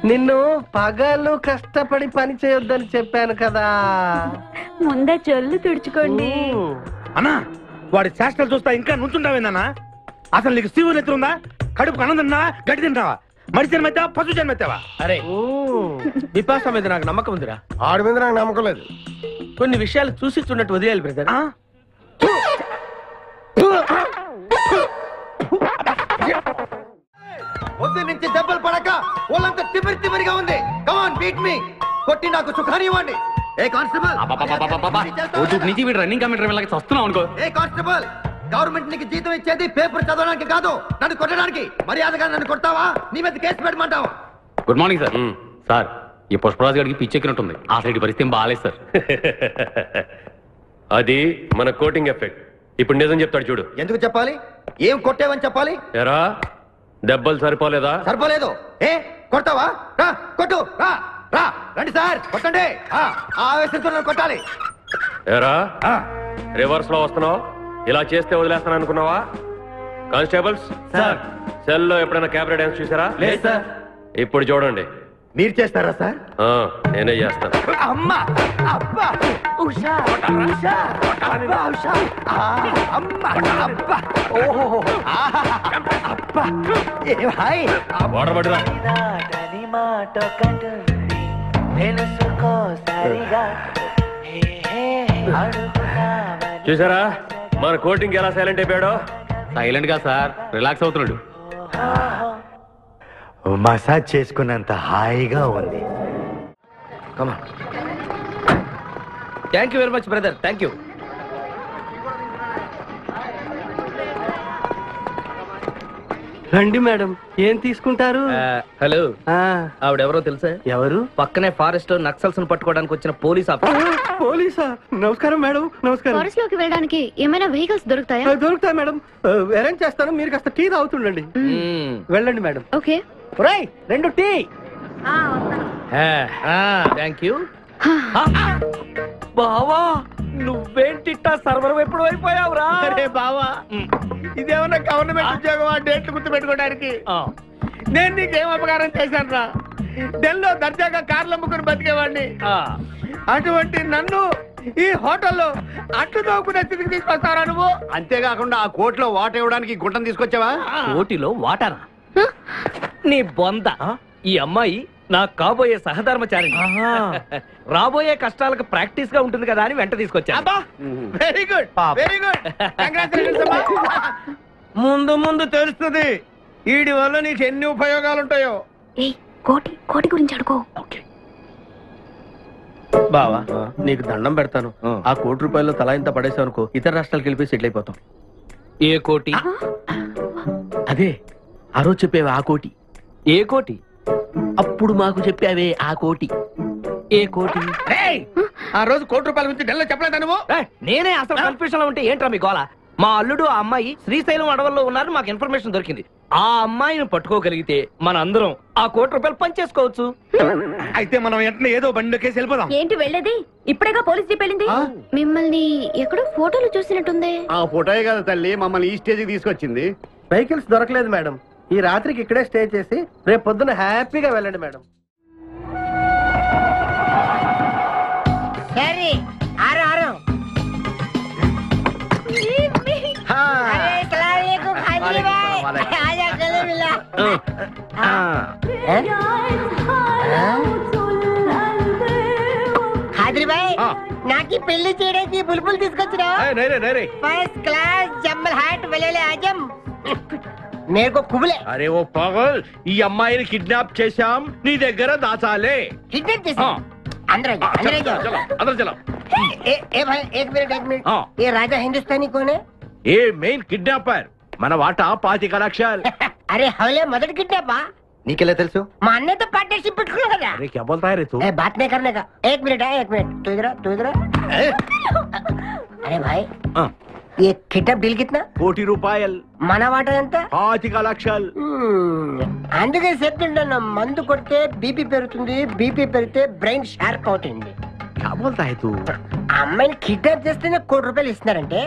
నిన్ను పగలు కష్టపడి పని చేయొద్దని చెప్పాను కదా. ముందే చెల్లు తుడుచుకోండి. అన్నా, వాడి చేష్టలు చూస్తా ఇంకా నుంచుంటావేందన్నా? అసలు నీకు శివు నెత్తి ఉందా? కడుపు అన్నం తిన్నావా, గడ్డి తింటావా, మడి జన్మెత్తావా, పశు జన్మెత్తావా? అరే విపాస మీద నాకు నమ్మకం ఉందిరా. ఆడి మీద నాకు నమ్మకం లేదు. కొన్ని విషయాలు చూసి చూడట్టు వదిలేయాలి బ్రదర్. పొద్దు నుంచి దెబ్బలు పడక వాళ్ళంతా తిమిరిగా ఉంది. కమాన్ బీట్ మీ, కొట్టి నాకు సుఖాన్ని ఇవ్వండి. ఏ కానిస్టేబుల్, నుంచి వీడు రన్నింగ్ కమిటీ వెళ్ళక వస్తున్నావు అనుకో. ఏ కానిస్టేబుల్, గవర్నమెంట్ నీకు జీతం ఇచ్చేది పేపర్ చదవడానికి కాదు, నన్ను కొట్టడానికి. మర్యాదగా నన్ను కొడతావా, నీ మీద కేసు పెట్టమంటావా? Good morning sir. సార్, ఈ పుష్పరాజు గారికి పిచ్చెక్కినట్టుంది. ఆ సైడ్ పరిస్థితి బాగాలేదు సార్. అది మన కోటింగ్ ఎఫెక్ట్. ఇప్పుడు నిజం చెప్తాడు చూడు. ఎందుకు చెప్పాలి? ఏం కొట్టేవని చెప్పాలి? ఎరా దెబ్బలు సరిపోలేదా? సరిపోలేదు. ఏ కొడతావా? రా కొట్టు, రా రా, రండి సార్ కొట్టండి. ఆవేశంతో నన్ను కొట్టాలి. ఎరా రివర్స్ లో వస్తున్నావు? ఇలా చేస్తే వదిలేస్తాను అనుకున్నావా? కానిస్టేబుల్స్ సార్, సెల్ లో ఎప్పుడైనా క్యాబరే డాన్స్ చూసారా? లేదు సార్. ఇప్పుడు చూడండి. మీరు చేస్తారా సార్? నేనే చేస్తాను. అమ్మా, అబ్బా, ఉషా, ఉషా, అబ్బా, ఉషా, అమ్మా, అబ్బా, ఓహో, అబ్బా, ఏ హాయ్. వాటర్ పట్టురా. చూసారా మన కోటింగ్ ఎలా సైలెంట్ అయిపోయాడో? సైలెంట్ గా సార్, రిలాక్స్ అవుతున్నాడు. మసాజ్ చేసుకున్నంత హాయిగా ఉంది. Thank you very much brother, thank you. రండి మేడం, ఏం తీసుకుంటారు? హలో, ఆవిడెవరో తెలుసా? ఎవరు? పక్కనే ఫారెస్ట్ లో నక్సల్స్ పట్టుకోవడానికి వచ్చిన పోలీస్ ఆఫీసర్. పోలీసా? నమస్కారం మేడం. నమస్కారం. ఫారెస్ట్ లోకి వెళ్ళడానికి ఏమైనా వెహికల్స్ దొరుకుతాయా? దొరుకుతాయి మేడం, అరేంజ్ చేస్తాను. మీరు కాస్త టీ తాగుతుండండి. వెళ్ళండి మేడం. ఓకే. రై 2 టీ. Thank you. బావా, నువ్వేంటిట్టా సర్వర్ ఎప్పుడు అయిపోయావురా? అరే బావా, ఇదేమన్నా గవర్నమెంట్ ఉద్యోగం? ఆ డేట్లు గుర్తు పెట్టుకోవడానికి నేను నీకేం అపకారం చేశాను రా? ఢిల్లీలో దర్జాగా కార్లు అమ్ముకుని బతికేవాడిని. అటువంటి నన్ను ఈ హోటల్లో అట్లు తోకునే స్థితికి తీసుకొస్తారా నువ్వు? అంతేకాకుండా ఆ కోట్లో వాటర్ ఇవ్వడానికి గుట్టం తీసుకొచ్చావా? కోటిలో వాటారా? నీ బొంద. ఈ అమ్మాయి నా కాబోయే సహధర్మచారి. రాబోయే కష్టాలకు ప్రాక్టీస్ గా ఉంటుంది కదా అని వెంట తీసుకొచ్చా. Very good, very good. ముందు ముందు తెలుస్తుంది వీడి వల్ల నీకు ఎన్ని ఉపయోగాలు ఉంటాయో. కోటి కోటి గురించి అడుకో. బావా, నీకు దండం పెడతాను. ఆ ₹1 తలా ఇంత పడేసావు అనుకో, ఇతర రాష్ట్రాలకు వెళ్ళిపోయి సెటిల్ అయిపోతాం. ఏ కోటి? అదే ఆ రోజు చెప్పేవే ఆ కోటి. ఏ కోటి? అప్పుడు మాకు చెప్పావే ఆ కోటి. ఏ కోటి? ఆ రోజు ₹1 గురించి ఢిల్లీలో చెప్పలేదా నువ్వు? నేనే అసలు కన్ఫ్యూషన్ లో ఉంటే ఏంట్రా మీ గోల? మా అల్లుడు ఆ అమ్మాయి శ్రీశైలం అడవుల్లో ఉన్నారు, మాకు ఇన్ఫర్మేషన్ దొరికింది. ఆ అమ్మాయిని పట్టుకోగలిగితే మన అందరం ఆ ₹1 పంచేసుకోవచ్చు. అయితే మనం వెంటనే ఏదో బండికేసి వెళ్ళిపోదాం. ఏంటి వెళ్ళేది? ఇప్పుడేగా పోలీస్ జీప్ వెళ్ళింది. మిమ్మల్ని ఎక్కడో ఫోటోలు చూసినట్టుంది. ఆ ఫోటోయే కదా తల్లి మమ్మల్ని ఈ స్టేజ్కి తీసుకొచ్చింది. వెహికల్స్ దొరకలేదు మేడం. ఈ రాత్రికి ఇక్కడే స్టే చేసి రేపు పొద్దున హ్యాపీగా వెళ్ళండి మేడం. నాకు పెళ్లి చేయడానికి బుల్బుల్ తీసుకొచ్చిన ఫస్ట్ క్లాస్ జమ్మల్ హాట్ వెళ్ళలే ఆజం మేరకు కుబులే. అరే ఓ పాగల్, ఈ అమ్మాయిని కిడ్నాప్ చేశాం, నీ దగ్గర దాచాలే. కిడ్నాప్ చేశాం? అందరూ भाई एक मिनट ये राजा हिंदुस्तानी कौन है? ఏ మెయిన్ కిడ్నాపర్ మన వాటా 25 లక్షలు. अरे हवले मदद किडनैप నీకెలా తెలుసు? మా అన్నయ్యతో పార్ట్నర్షిప్ పెట్టుకున్నావు కదా. अरे क्या बोलता है रे तू? बात नहीं करने का. एक मिनट तू इधर अरे भाई ये किडनैप डील कितना? 1 కోటి రూపాయలు. మన వాటా ఎంత? 25 లక్షలు. అందుకే చెప్తుంటాను మందు కొడితే బీపీ పెరుగుతుంది, బీపీ పెరిగితే బ్రెయిన్ షార్ప్ అవుతుంది. क्या बोलता है तू? అమ్మాయిని కిడ్నాప్ చేస్తేనే ₹1 కోటి ఇస్తున్నారంటే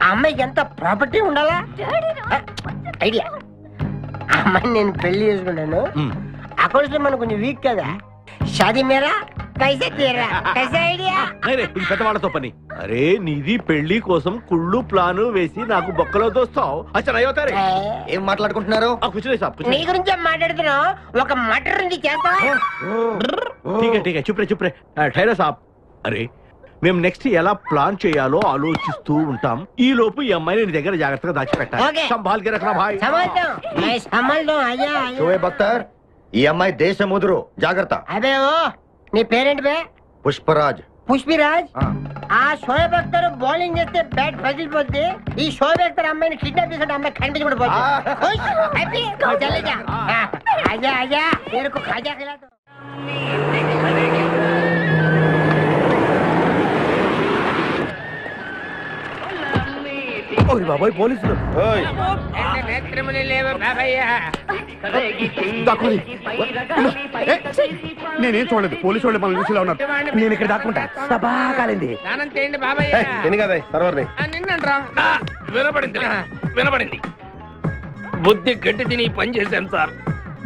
ఆ అమ్మాయికి ఎంత ప్రాపర్టీ ఉండాలా? ఐడియా అమ్మాయిని నేను పెళ్లి చేసుకున్నాను. అకౌంట్స్ లో మనం కొంచెం వీక్ కదా. షాదీ మేరా కైసే తీరా కైసే ఐడియా? ఇది పెద్దవాళ్ళతో పని. అరే నీది పెళ్లి కోసం కుళ్ళు ప్లాను వేసి నాకు బొక్కలో దోస్తావు. అచ్చా ఏం మాట్లాడుకుంటున్నారు? నీ గురించే మాట్లాడుతున్నావు. ఒక మటర్ ఉంది చేస్తావా? ఠీకే చుప్రే ఠైరా సాబ్. అరే మేము నెక్స్ట్ ఎలా ప్లాన్ చేయాలో ఆలోచిస్తూ ఉంటాం. ఈ లోపు ఈ అమ్మాయిని నీ దగ్గర జాగ్రత్తగా దాచిపెట్టాలి. సంభాల్కే రఖనా భాయ్. షోయబ్ అఖ్తర్ ఈ అమ్మాయి దేశ ముదురు, జాగ్రత్త. అదే ఓ నీ పేరెంట్ బే? పుష్పరాజ్. పుష్పిరాజ్. ఆ షోయబ్ అఖ్తర్ బౌలింగ్ చేస్తే బ్యాట్ పగిలిపోద్ది. ఈ షోయబ్ అఖ్తర్ అమ్మాయిని కిడ్నాప్ చేసే అమ్మాయి కనిపించబడి పోద్ది. ఆజా ఆజా तेरे को खाजा खिला दो. బాబాయ్ పోలీసులు. నేనేం చూడలేదు, పోలీసు వాళ్ళు మనం చూసిలా ఉన్నారు. నేను ఇక్కడ దాక్కుంటా. సభా కాలింది. వినపడింది. బుద్ధి గట్టి తిని పని చేశాను సార్.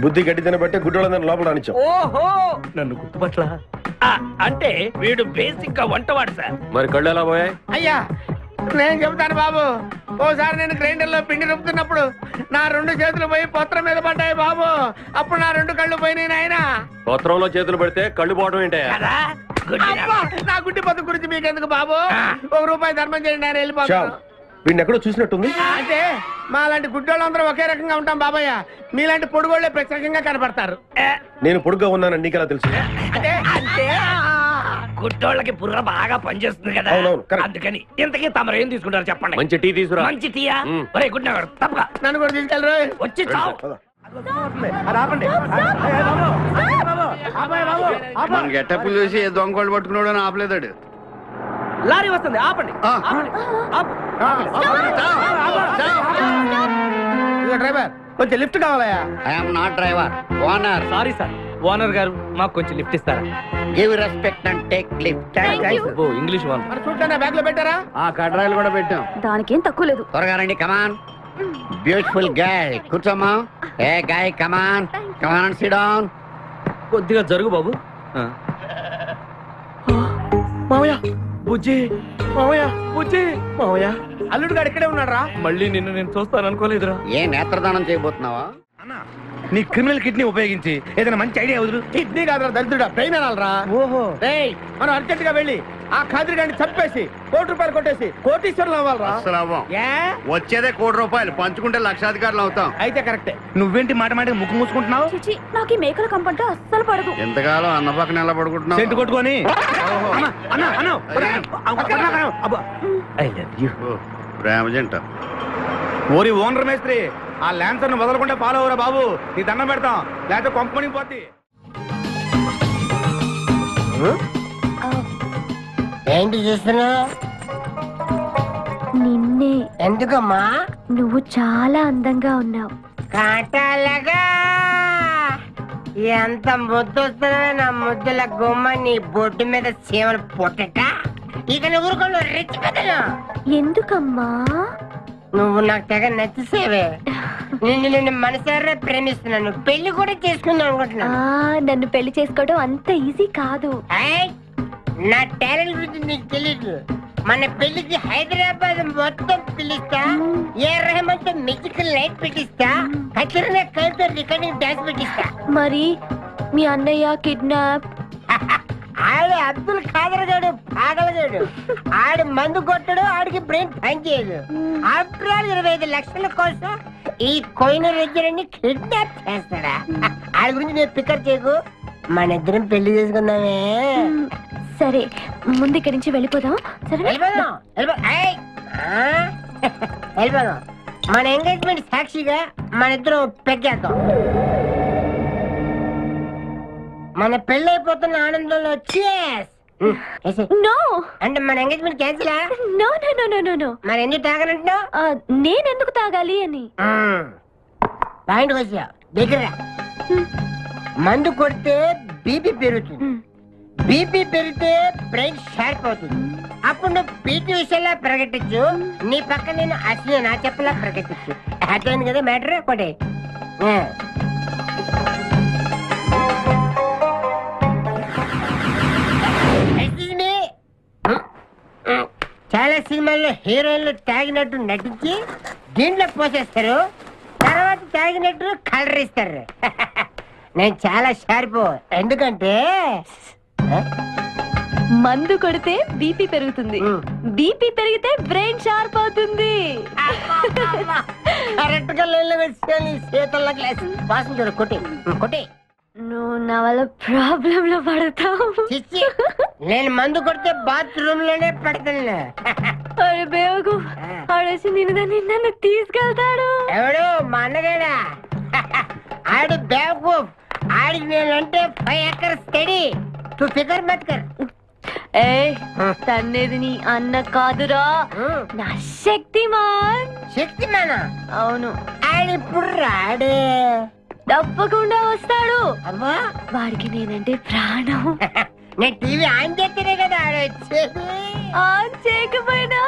బుద్ధి గట్టి తినబట్టే గుడ్డోళ్ళందరూ లోపల రానిచ్చాం. ఓహో నన్ను గుర్తుపట్ల. అంటే వీడు బేసిక్ గా వంటవాడు సార్. మరి కళ్ళు ఎలా పోయాయి? అయ్యా నేను చెబుతాను బాబు. ఓసారి నేను గ్రైండర్ లో పిండి రుబ్బుతున్నప్పుడు నా 2 చేతులు పోయి పత్రం మీద పడ్డాయి బాబు. అప్పుడు నా 2 కళ్ళు పోయినాయి నాయన. పత్రంలో చేతులు పెడితే కళ్ళు పోవడం ఏంటే? నా గుడ్డి పత్రం గురించి మీకెందుకు బాబు? ₹1 ధర్మం చేయండి, నేను వెళ్ళిపోతాను. వీడిని ఎక్కడో చూసినట్టుంది. అంటే మా లాంటి గుడ్డోళ్ళందరూ ఒకే రకంగా ఉంటాం బాబయ్య. మీలాంటి పొడుగోళ్లే ప్రత్యేకంగా కనపడతారు. నేను పొడుగ్గా ఉన్నానని నీకెలా తెలుసు? గుడ్డోళ్ళకి బుర్ర బాగా పనిచేస్తుంది కదా. అందుకని ఇంతకీ తమరు ఏం తీసుకుంటారు చెప్పండి. మంచి టీ తీసుకురా. మంచి టీయా? ఒరే గుడ్డగాడు తప్పగా నన్ను కూడా తీసుకెళ్ళరు. వచ్చి చావు. మన గెటప్పులు చూసి ఏ దొంగోళ్ళు పట్టుకున్నాడు అని ఆపలేదాడు. లారీ వస్తుంది, ఆపండి. డ్రైవర్ కొంచెం లిఫ్ట్ కావాలయా? I'm not driver, owner. Sorry sir, owner గారు మాకు కొంచెం లిఫ్ట్ ఇస్తారా? Give respect and take lift. Oh English owner. మరి చూడండి బ్యాగ్ లో పెట్టారా? కడ్రాయిలు కూడా పెట్టాం. దానికేం తక్కువ లేదు. త్వరగా రండి. కమాన్ బ్యూటిఫుల్ గాయ్, కూర్చోమ్మా. ఏ guy come on come on sit down. కొద్దిగా జరుగు బాబు. మామయ్య బుజ్జి, మామయ్య బుజ్జి, మామయ్య అల్లుడు గారు ఇక్కడే ఉన్నాడు రా. మళ్ళీ నిన్ను నేను చూస్తాను అనుకోలేదురా. ఏ నేత్రదానం చేయబోతున్నావా? నీ క్రిమినల్ కిడ్నీ ఉపయోగించి ఏదైనా మంచి ఐడియా వదులు. కిడ్నీ కాదురా దరిద్రుడా, బ్రెయిన్ అనాలరా. ఓహో రేయ్, మనం అర్జెంట్ గా వెళ్ళి ఆ ఖాద్రి గారిని చంపేసి ₹1 కొట్టేసి కోటీశ్వరులు అవ్వాలరా. అసలు అవ్వం. వచ్చేదే ₹1 పంచుకుంటే లక్షాధికారులు అవుతాం. అయితే కరెక్టే. నువ్వేంటి మాట మాట ముక్కు మూసుకుంటున్నావు? నాకు ఈ మేకల కంపంటే అస్సలు పడదు. ఎంతకాలం అన్న పక్కన ఎలా పడుకుంటున్నావు? సెంటు కొట్టుకొని ప్రేమ జంట. ఓరి ఓనర్ మేస్త్రి, ఆ ల్యాన్సర్ ను వదలకుండా ఫాలో అవరా బాబు. నీ దండం పెడతాం, లేకపోతే కొంపని పోద్ది. ఏంటి చూస్తున్నా? నిన్నే. ఎందుకమ్మా? నువ్వు చాలా అందంగా ఉన్నావు. కాటాలగా ఎంత ముద్దు వస్తున్నా నా ముద్దుల గుమ్మ నీ బొడ్డు మీద చీమలు పొట్టట. ఇక నువ్వు రిచ్ పెద్దలు. ఎందుకమ్మా? నువ్వు నాకు తెగ నచ్చేసేవే. నిన్ను మనసారా ప్రేమిస్తున్నాను, పెళ్లి కూడా చేసుకుందాం అనుకుంటున్నా. నన్ను పెళ్లి చేసుకోవడం అంత ఈజీ కాదు. నా టాలెంట్ గురించి నీకు తెలీదు. మన పెళ్లికి హైదరాబాద్ మొత్తం పిలుస్తా, ఏ రెహమాన్ తో మ్యూజికల్ నైట్ పెట్టిస్తా, ఖచ్చితంగా కలితో రికార్డింగ్ డాన్స్ పెట్టిస్తా. మరి మీ అన్నయ్య కిడ్నాప్? ఆడు అబ్దుల్ ఖాదర్ గాడు పాగలగాడు. ఆడు మందు కొట్టడు, ఆడికి బ్రెయిన్ పని చేయదు. ఆఫ్టర్ ఆల్ 25 లక్షల కోసం ఈ కోయిన రెడ్డిని కిడ్నాప్ చేస్తాడా? ఆడి గురించి నేను పికర్ చేయకు. మన ఇద్దరం పెళ్లి చేసుకుందామే. సరే ముందు ఇక్కడి నుంచి వెళ్ళిపోదాం సరే వెళ్ళిపోదాం మన ఎంగేజ్మెంట్ సాక్షిగా మన ఇద్దరం పెగ్గేద్దాం. మన పెళ్ళైపోతున్న ఆనందంలో నో అంటే మన engagement cancel. No no no no no మరి ఎందుకు తాగనంటున్నావు? నేనెందుకు తాగాలి అని. పాయింట్ వచ్చా దగ్గర. మందు కొడితే బీపీ పెరుగుతుంది, బీపీ పెరిగితే బ్రెయిన్ షార్ప్ అవుతుంది. అప్పుడు నువ్వు పీటీ విషయంలో ప్రకటించు, నీ పక్క నేను అసలు నా చెప్పలా ప్రకటించు. అర్థమైంది కదా మ్యాటర్? ఒకటి చాలా సినిమాల్లో హీరోయిన్లు తాగినట్టు నటించి దీంట్లో పోసేస్తారు, తర్వాత తాగినట్టు కలర్ ఇస్తారు. నేను చాలా షార్ప్. ఎందుకంటే మందు కొడితే బీపీ పెరుగుతుంది, బీపీ పెరిగితే బ్రెయిన్ షార్ప్ అవుతుంది. కరెక్ట్ గా చేతుల్లో గ్లాస్ వాసన చూడు. కొట్టి కొట్టి నువ్వు నా వల్ల ప్రాబ్లం లో పడతావు. నేను మందు కొడితే బాత్రూమ్ లోనే పడతాను. అరే బేవకు ఆడేసి నిన్ను తీసుకెళ్తాడు. ఎవడు? మా అన్నగాడా? ఆడు బేవకు. ఆడికి నేనంటే 5 acres స్టడీ. తు ఫికర్ మత్ కర్. ఏ తన్నేది నీ అన్న కాదురా, నా శక్తిమాన్. శక్తిమానా? అవును. ఆడిప్పుడు రాడే. తప్పకుండా వస్తాడు. అమ్మా వాడికి నేనంటే ప్రాణం. నేను టీవీ ఆన్ చేస్తేనే కదా ఆడొచ్చేది. ఆన్ చేయకపోయినా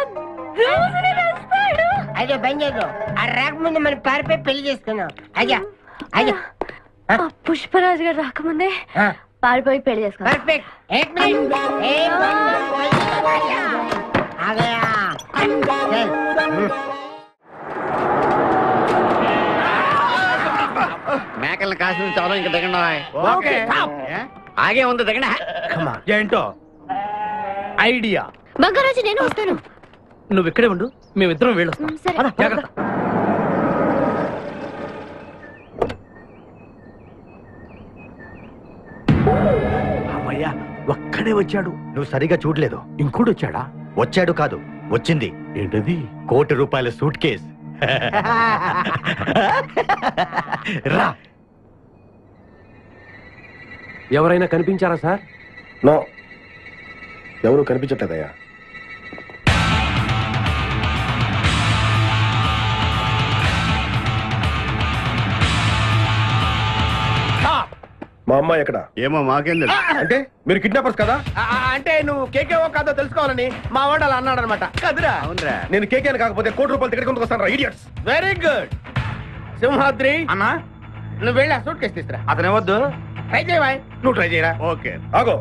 వస్తాడు. అదే పని చేద్దాం. ఆ రాకముందు మనం పారిపోయి పెళ్లి చేసుకున్నాం. అయ్యా అయ్యా పుష్పరాజు గారు రాకముందే పారిపోయి పెళ్లి చేసుకున్నాం. పర్ఫెక్ట్. మేకల్ని కాసిన చాలా ఇంకా దిగండి. ఆగే ఉంది దిగండి. ఏంటో ఐడియా. బంగారాజు నేను వస్తాను. నువ్వు ఇక్కడే ఉండు, మేమిద్దరం వెళ్ళొస్తాం. సరే జాగ్రత్త. అమ్మయ్యా ఒక్కడే వచ్చాడు. నువ్వు సరిగా చూడలేదు. ఇంకోటి వచ్చాడా? వచ్చాడు కాదు, వచ్చింది. ఏంటది? ₹1 కోటి సూట్ కేస్. రా. ఎవరైనా కనిపించారా సార్? నో, ఎవరు కనిపించట్లేదయ్యా. మా అమ్మాయి ఎక్కడ? ఏమో మాకేం తెలుసు. అంటే మీరు కిడ్నాపర్స్ కదా? అంటే నువ్వు కేకేవో కాదో తెలుసుకోవాలని మా వాడు అలా అన్నాడు అనమాట. కదురా? అవునరా. నేను కేకే కాకపోతే ₹1 టికెట్ కొందుకు వస్తాను. ఇడియట్స్. Very good. సింహాద్రి అన్నా, నువ్వు వెళ్ళి ఆ సూట్ కేసు తీసుకురా. అతనేవద్దు. ట్రై చేయవా? నువ్వు ట్రై చేయరా. ఓకే. ఆగో.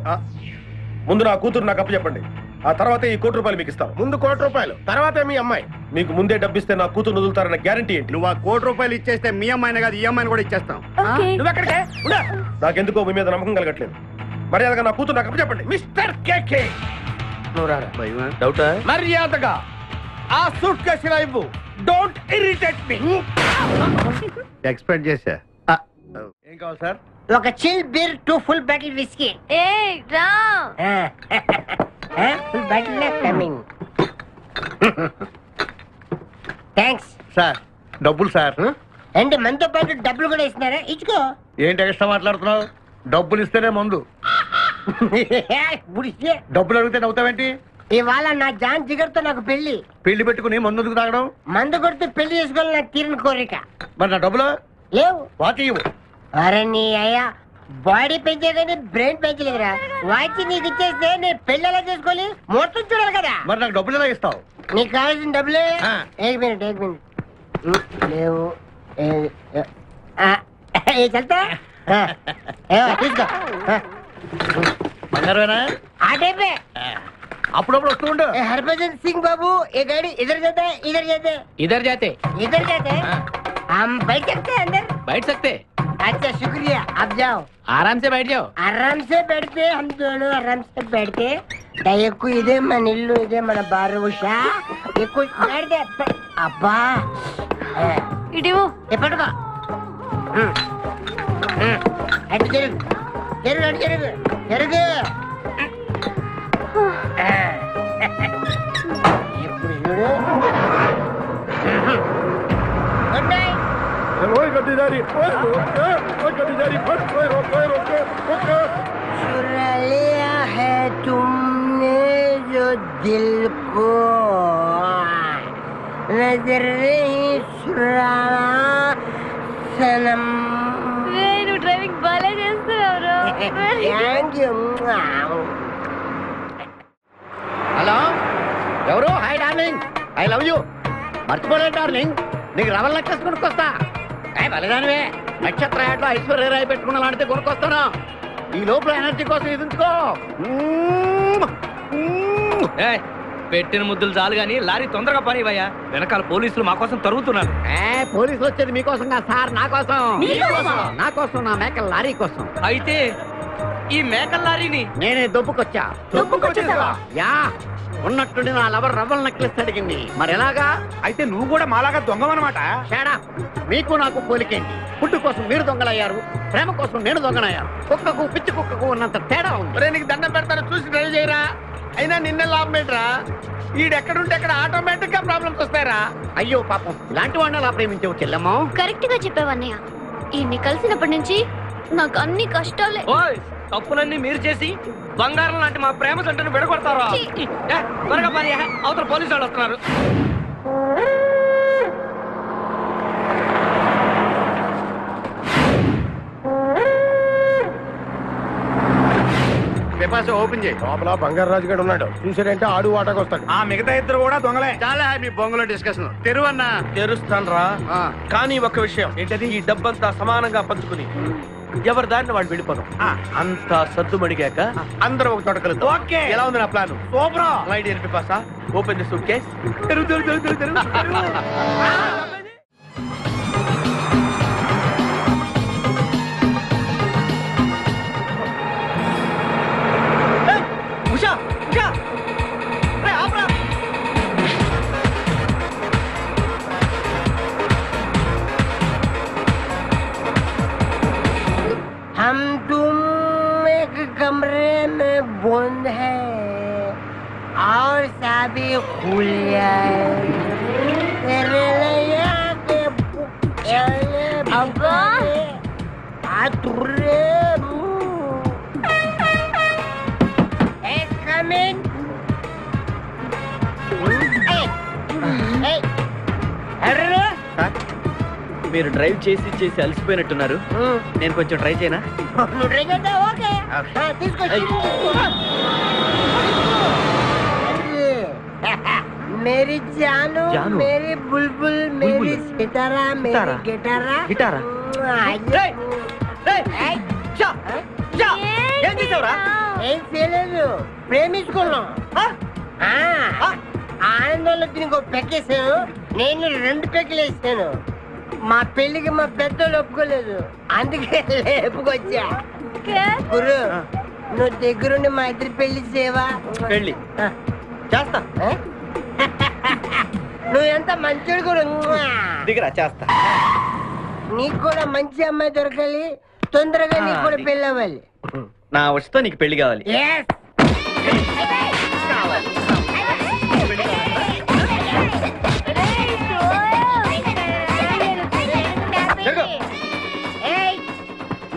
ముందు నా కూతురు నాకు అప్పు చెప్పండి. ఆ తర్వాత ఈ ₹1 మీకు ఇస్తాను. ముందు ₹1, తర్వాత మీ అమ్మాయి. మీకు ముందే డబ్బిస్తే నా కూతురు వదులుతారన్న గ్యారంటీ ఏంటి? నువ్వు ఆ ₹1 ఇచ్చేస్తే మీ అమ్మాయిని కాదు ఈ అమ్మాయిని కూడా ఇచ్చేస్తాం. నువ్వు ఎక్కడికే? నాకెందుకో మీ మీద నమ్మకం కలగట్లేదు. మర్యాదగా నా కూతురు నాకు అప్పు చెప్పండి. మిస్టర్ కేకే, నువ్వు రారా. డౌటా? మర్యాదగా ఆ సూట్ కేసు ఇలా ఇవ్వు. Don't irritate me. ఎక్స్పెక్ట్ చేశా. ఏం కావాలి సార్? ఒక chill beer 2 full bottle whisky. ఏ రా. Full bottle coming. Thanks sir. డబ్బులు సార్. అంటే మనతో పాటు డబ్బులు కూడా ఇస్తున్నారా? ఇచ్చుకో. ఏంటి ఎక్స్ట్రా మాట్లాడుతున్నావు? డబ్బులు ఇస్తేనే మందు. డబ్బులు అడిగితే నవ్వుతావేంటి? ఇవాళ నా జాన్ జిగర్తో నాకు పెళ్లి. పెళ్లి పెట్టుకుని మందు ఎందుకు తాగడం? మందు కొడితే పెళ్లి చేసుకోవాలి నాకు తీరిన కోరిక. మరి నా డబ్బులు లేవు. వాకి ఇవ్వు. అరే నీ అయ్యా బాడీ పెంచే కానీ బ్రెయిన్ పెంచలేదురా. వాచి నీకు ఇచ్చేస్తే నేను పెళ్లి ఎలా చేసుకోవాలి? మొత్తం చూడాలి కదా. మరి నాకు డబ్బులు ఎలా ఇస్తావు? నీకు కావాల్సిన డబ్బులే. ఏక్ మినిట్ లేవు. చల్తా తీసుకో. బంగారమేనా? ఆ టైపే. అప్పుడప్పుడు వస్తూ ఉండు. हरभजन सिंह बाबू ये गाड़ी इधर जाता है इधर जाते इधर जाते हैं हम बैठ सकते हैं अंदर? बैठ सकते. अच्छा शुक्रिया, आप जाओ. आराम से बैठ जाओ. आराम से बैठते हम दोनों आराम से बैठते. दयकु इधे मन इल्लू इधे मन बारुषा ये कुछ बैठ दे अब्बा ఇడివో ఎప్పటికో అటు జరుగు జరుగు అటు జరుగు జరుగు ఇప్పుడు చూడు. चुरा लिया है तुमने जो दिल को, नजर नहीं चुराना सनम. నువ్వు డ్రైవింగ్ బాగా చేస్తున్నావు. Thank you. హలో ఎవరు? Hi darling, I love you. మర్చిపోలేదు డార్లింగ్, నీకు రవల్ నెక్లెస్ కొనుక్కొస్తా. బలిదానివే, నక్షత్ర యాడ్లో ఐశ్వర్యరాయ్ పెట్టుకున్న లాంటిది కొనుక్కొస్తాను. ఈ లోపల ఎనర్జీ కోసం ఎదుంచుకో. పెట్టిన ముద్దులు చాలు గాని లారీ తొందరగా పని ఇవ్వయ్యా, వెనకాల పోలీసులు మా కోసం తరుగుతున్నారు. పోలీసులు వచ్చేది మీకోసం కాదు సార్, నా కోసం. నా కోసం, నా మేకల లారీ కోసం. అయితే ఈ మేకల లారీని నేనే దొబ్బుకొచ్చా. యా, ఉన్నట్టుండి నా లవర్ రవ్వల్ నెక్లెస్ అడిగింది. మరి ఎలాగా? అయితే నువ్వు కూడా మాలాగా దొంగవన్నమాట. తేడా మీకు నాకు పోలికేంటి? ఫుడ్ కోసం మీరు దొంగలయ్యారు, ప్రేమ కోసం నేను దొంగనయ్యాను. కుక్కకు పిచ్చి కుక్కకు ఉన్నంత తేడా ఉంది. నీకు దండం పెడతాను, చూసి డ్రైవ్ చేయరా. అయినా నిన్న లాభం ఏంట్రా? ఈడెక్కడుంటే అక్కడ ఆటోమేటిక్ గా ప్రాబ్లమ్స్ వస్తాయరా. అయ్యో పాపం, ఇలాంటి వాడిని అలా ప్రేమించవు చెల్లెమ్మా. కరెక్ట్ గా చెప్పావన్నయ్య. ఈయన్ని కలిసినప్పటి నుంచి నాకు అన్ని కష్టాలే. తప్పులన్నీ మీరు చేసి బంగారం లాంటి మా ప్రేమ జంటను విడగొడతారా? త్వరగా పని, అవతల పోలీసు వాళ్ళు వస్తున్నారు. ఓపెన్ చేయి. లోపల బంగారు రాజు గడు ఉన్నాడు, చూసాడంటే ఆడు వాటకు వస్తాడు. ఆ మిగతా ఇద్దరు కూడా దొంగలే. చాలా మీ బొంగులో డిస్కషన్. తెరువన్నా. తెరుస్తాను రా, కానీ ఒక్క విషయం ఏంటది? ఈ డబ్బంతా సమానంగా పంచుకుని ఎవరి దారిని వాడు వెళ్ళిపోదాం. అంతా సద్దుమడిగాక అందరూ ఒక చోట కలుద్దాం. ఓకే, ఎలా ఉంది నా ప్లాన్? సూపర్. లైట్ ఎరిపి పాసా. Open the suitcase. Usha, Usha, రే ఆపరా. हम तुम एक कमरे में बंद है और साबी खुल जाए तेरे लिया के अब्बा आतुरे come in. మీరు డ్రైవ్ చేసి చేసి అలసిపోయినట్టున్నారు, నేను కొంచెం ట్రై చేయనా? मेरी जानू, मेरी बुलबुल, मेरी सितारा, मेरी गिटारा. గిటారా? ఏం చేసావురా? ఏం చేయలేదు, ప్రేమించుకున్నాం. ఆనందంలో దీనికి ఒక పెక్కేసాను, నేను 2 పెక్కలు వేసాను. మా పెళ్లికి మా పెద్దలు ఒప్పుకోలేదు, అందుకే లేపుకొచ్చా. గురు, నువ్వు దగ్గరుండి మా ఇద్దరు పెళ్లి చేయవా? పెళ్లి చేస్తా. నువ్వు ఎంత మంచిడు గురు. దిగరా, చేస్తా. నీకు కూడా మంచి అమ్మాయి దొరకాలి, తొందరగా నీకు కూడా పెళ్లి అవ్వాలి. నా వచ్చతో నీకు పెళ్లి కావాలి.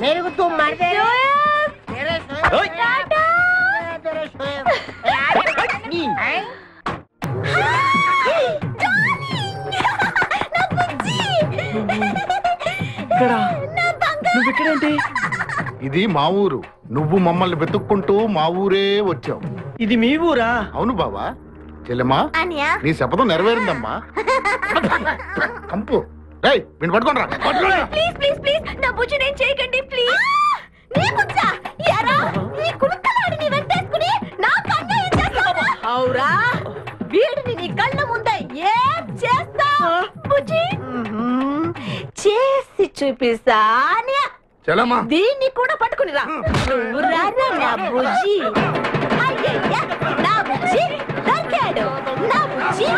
मेरे को तुम मारते हो? నువ్వెక్కడేంటి? ఇది మా ఊరు, నువ్వు మమ్మల్ని వెతుక్కుంటూ మా ఊరే వచ్చావు. ఇది మీ ఊరా? అవును బావా. చెల్లెమ్మా, నీ శపథం నెరవేరిందమ్మా. కంపు రేయ్, వీణ్ణి పట్టుకోండిరా. ప్లీజ్ ప్లీజ్ ప్లీజ్ నా బుజ్జి నేను చేయకండి ప్లీజ్. నీ బుజ్జా యారా, ఈ కులుక్కలాడిని వెంటేసుకుని నా కన్ను చేస్తావా? అవురా, వీడిని నీ కళ్ళ ముందే ఏం చేస్తావు? బుజ్జి చేసి చూపిస్తానే. చెల్లెమ్మా, దీన్ని కూడా పట్టుకుని రా. నువ్వు రారా నా బుజ్జి. అయ్యయ్య, నా బుజ్జి దొరికాడు. నా బుజ్జి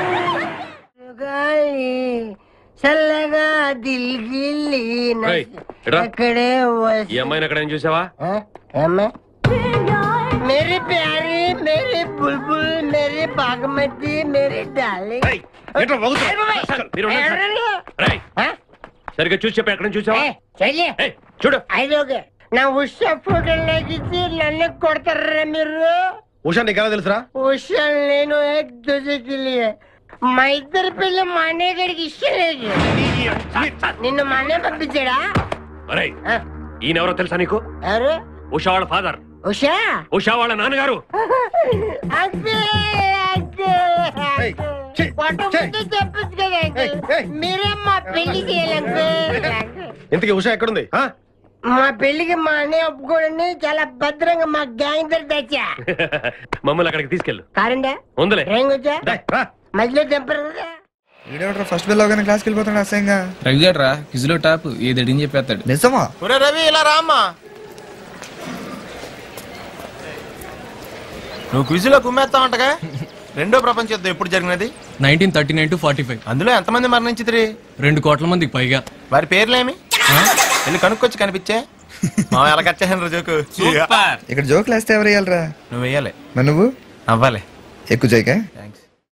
చల్లగా దిల్గిల్లి అక్కడే ఈ అమ్మాయిని అక్కడ ఏం చూసావా? मेरी प्यारी मेरी बुलबुल मेरी बागमती मेरी डार्लिंग సరిగ్గా చూసి చెప్పి ఎక్కడ చూసావా చూడు ఐదోగే నా ఉషా ఫోటో లాగిచ్చి నన్ను కొడతారా మీరు ఉషా నీకు ఎలా తెలుసురా ఉషా నేను ఏక్ దూజేకి లియే మా ఇద్దరి పిల్ల మా అన్నయ్య గడికి ఇష్టం లేదు నిన్ను మా అన్నయ్య పంపించాడా ఈయన ఎవరో తెలుసా నీకు ఎవరు ఉషా వాళ్ళ ఫాదర్ ఉషా ఉషా వాళ్ళ నాన్నగారు చెప్పచ్చు కదా మీరే మా పెళ్లి చేయాలంటే ఇంతకీ ఉషా ఎక్కడుంది మా పెళ్లికి మా అన్నయ్య ఒప్పుకోండి చాలా భద్రంగా మా గ్యాంగ్ దగ్గర తెచ్చా మమ్మల్ని అక్కడికి తీసుకెళ్ళు కారండా ఉందలే వచ్చా మధ్యలో తెంపరా ఫస్ట్ బెల్ అవగానే క్లాస్కి వెళ్ళిపోతాడు అసహ్యంగా రవిగాడు రా క్విజ్ లో టాప్ ఏది అడిగి చెప్పేస్తాడు నిజమా రవి ఇలా రామ్మా నువ్వు క్విజ్ లో కుమ్మేస్తావంటగా రెండో ప్రపంచ యుద్ధం ఎప్పుడు జరిగినది 1939 to 45 అందులో ఎంతమంది మరణించిద్రి 2 కోట్ల మందికి పైగా వారి పేర్లేమి వెళ్ళి కనుక్కొచ్చి కనిపించే మా ఎలా కచ్చాను జోకు ఇక్కడ జోకులు వేస్తే ఎవరు వేయాలరా నువ్వు వేయాలి మరి నువ్వు అవ్వాలి ఎక్కువ జోకే థ్యాంక్స్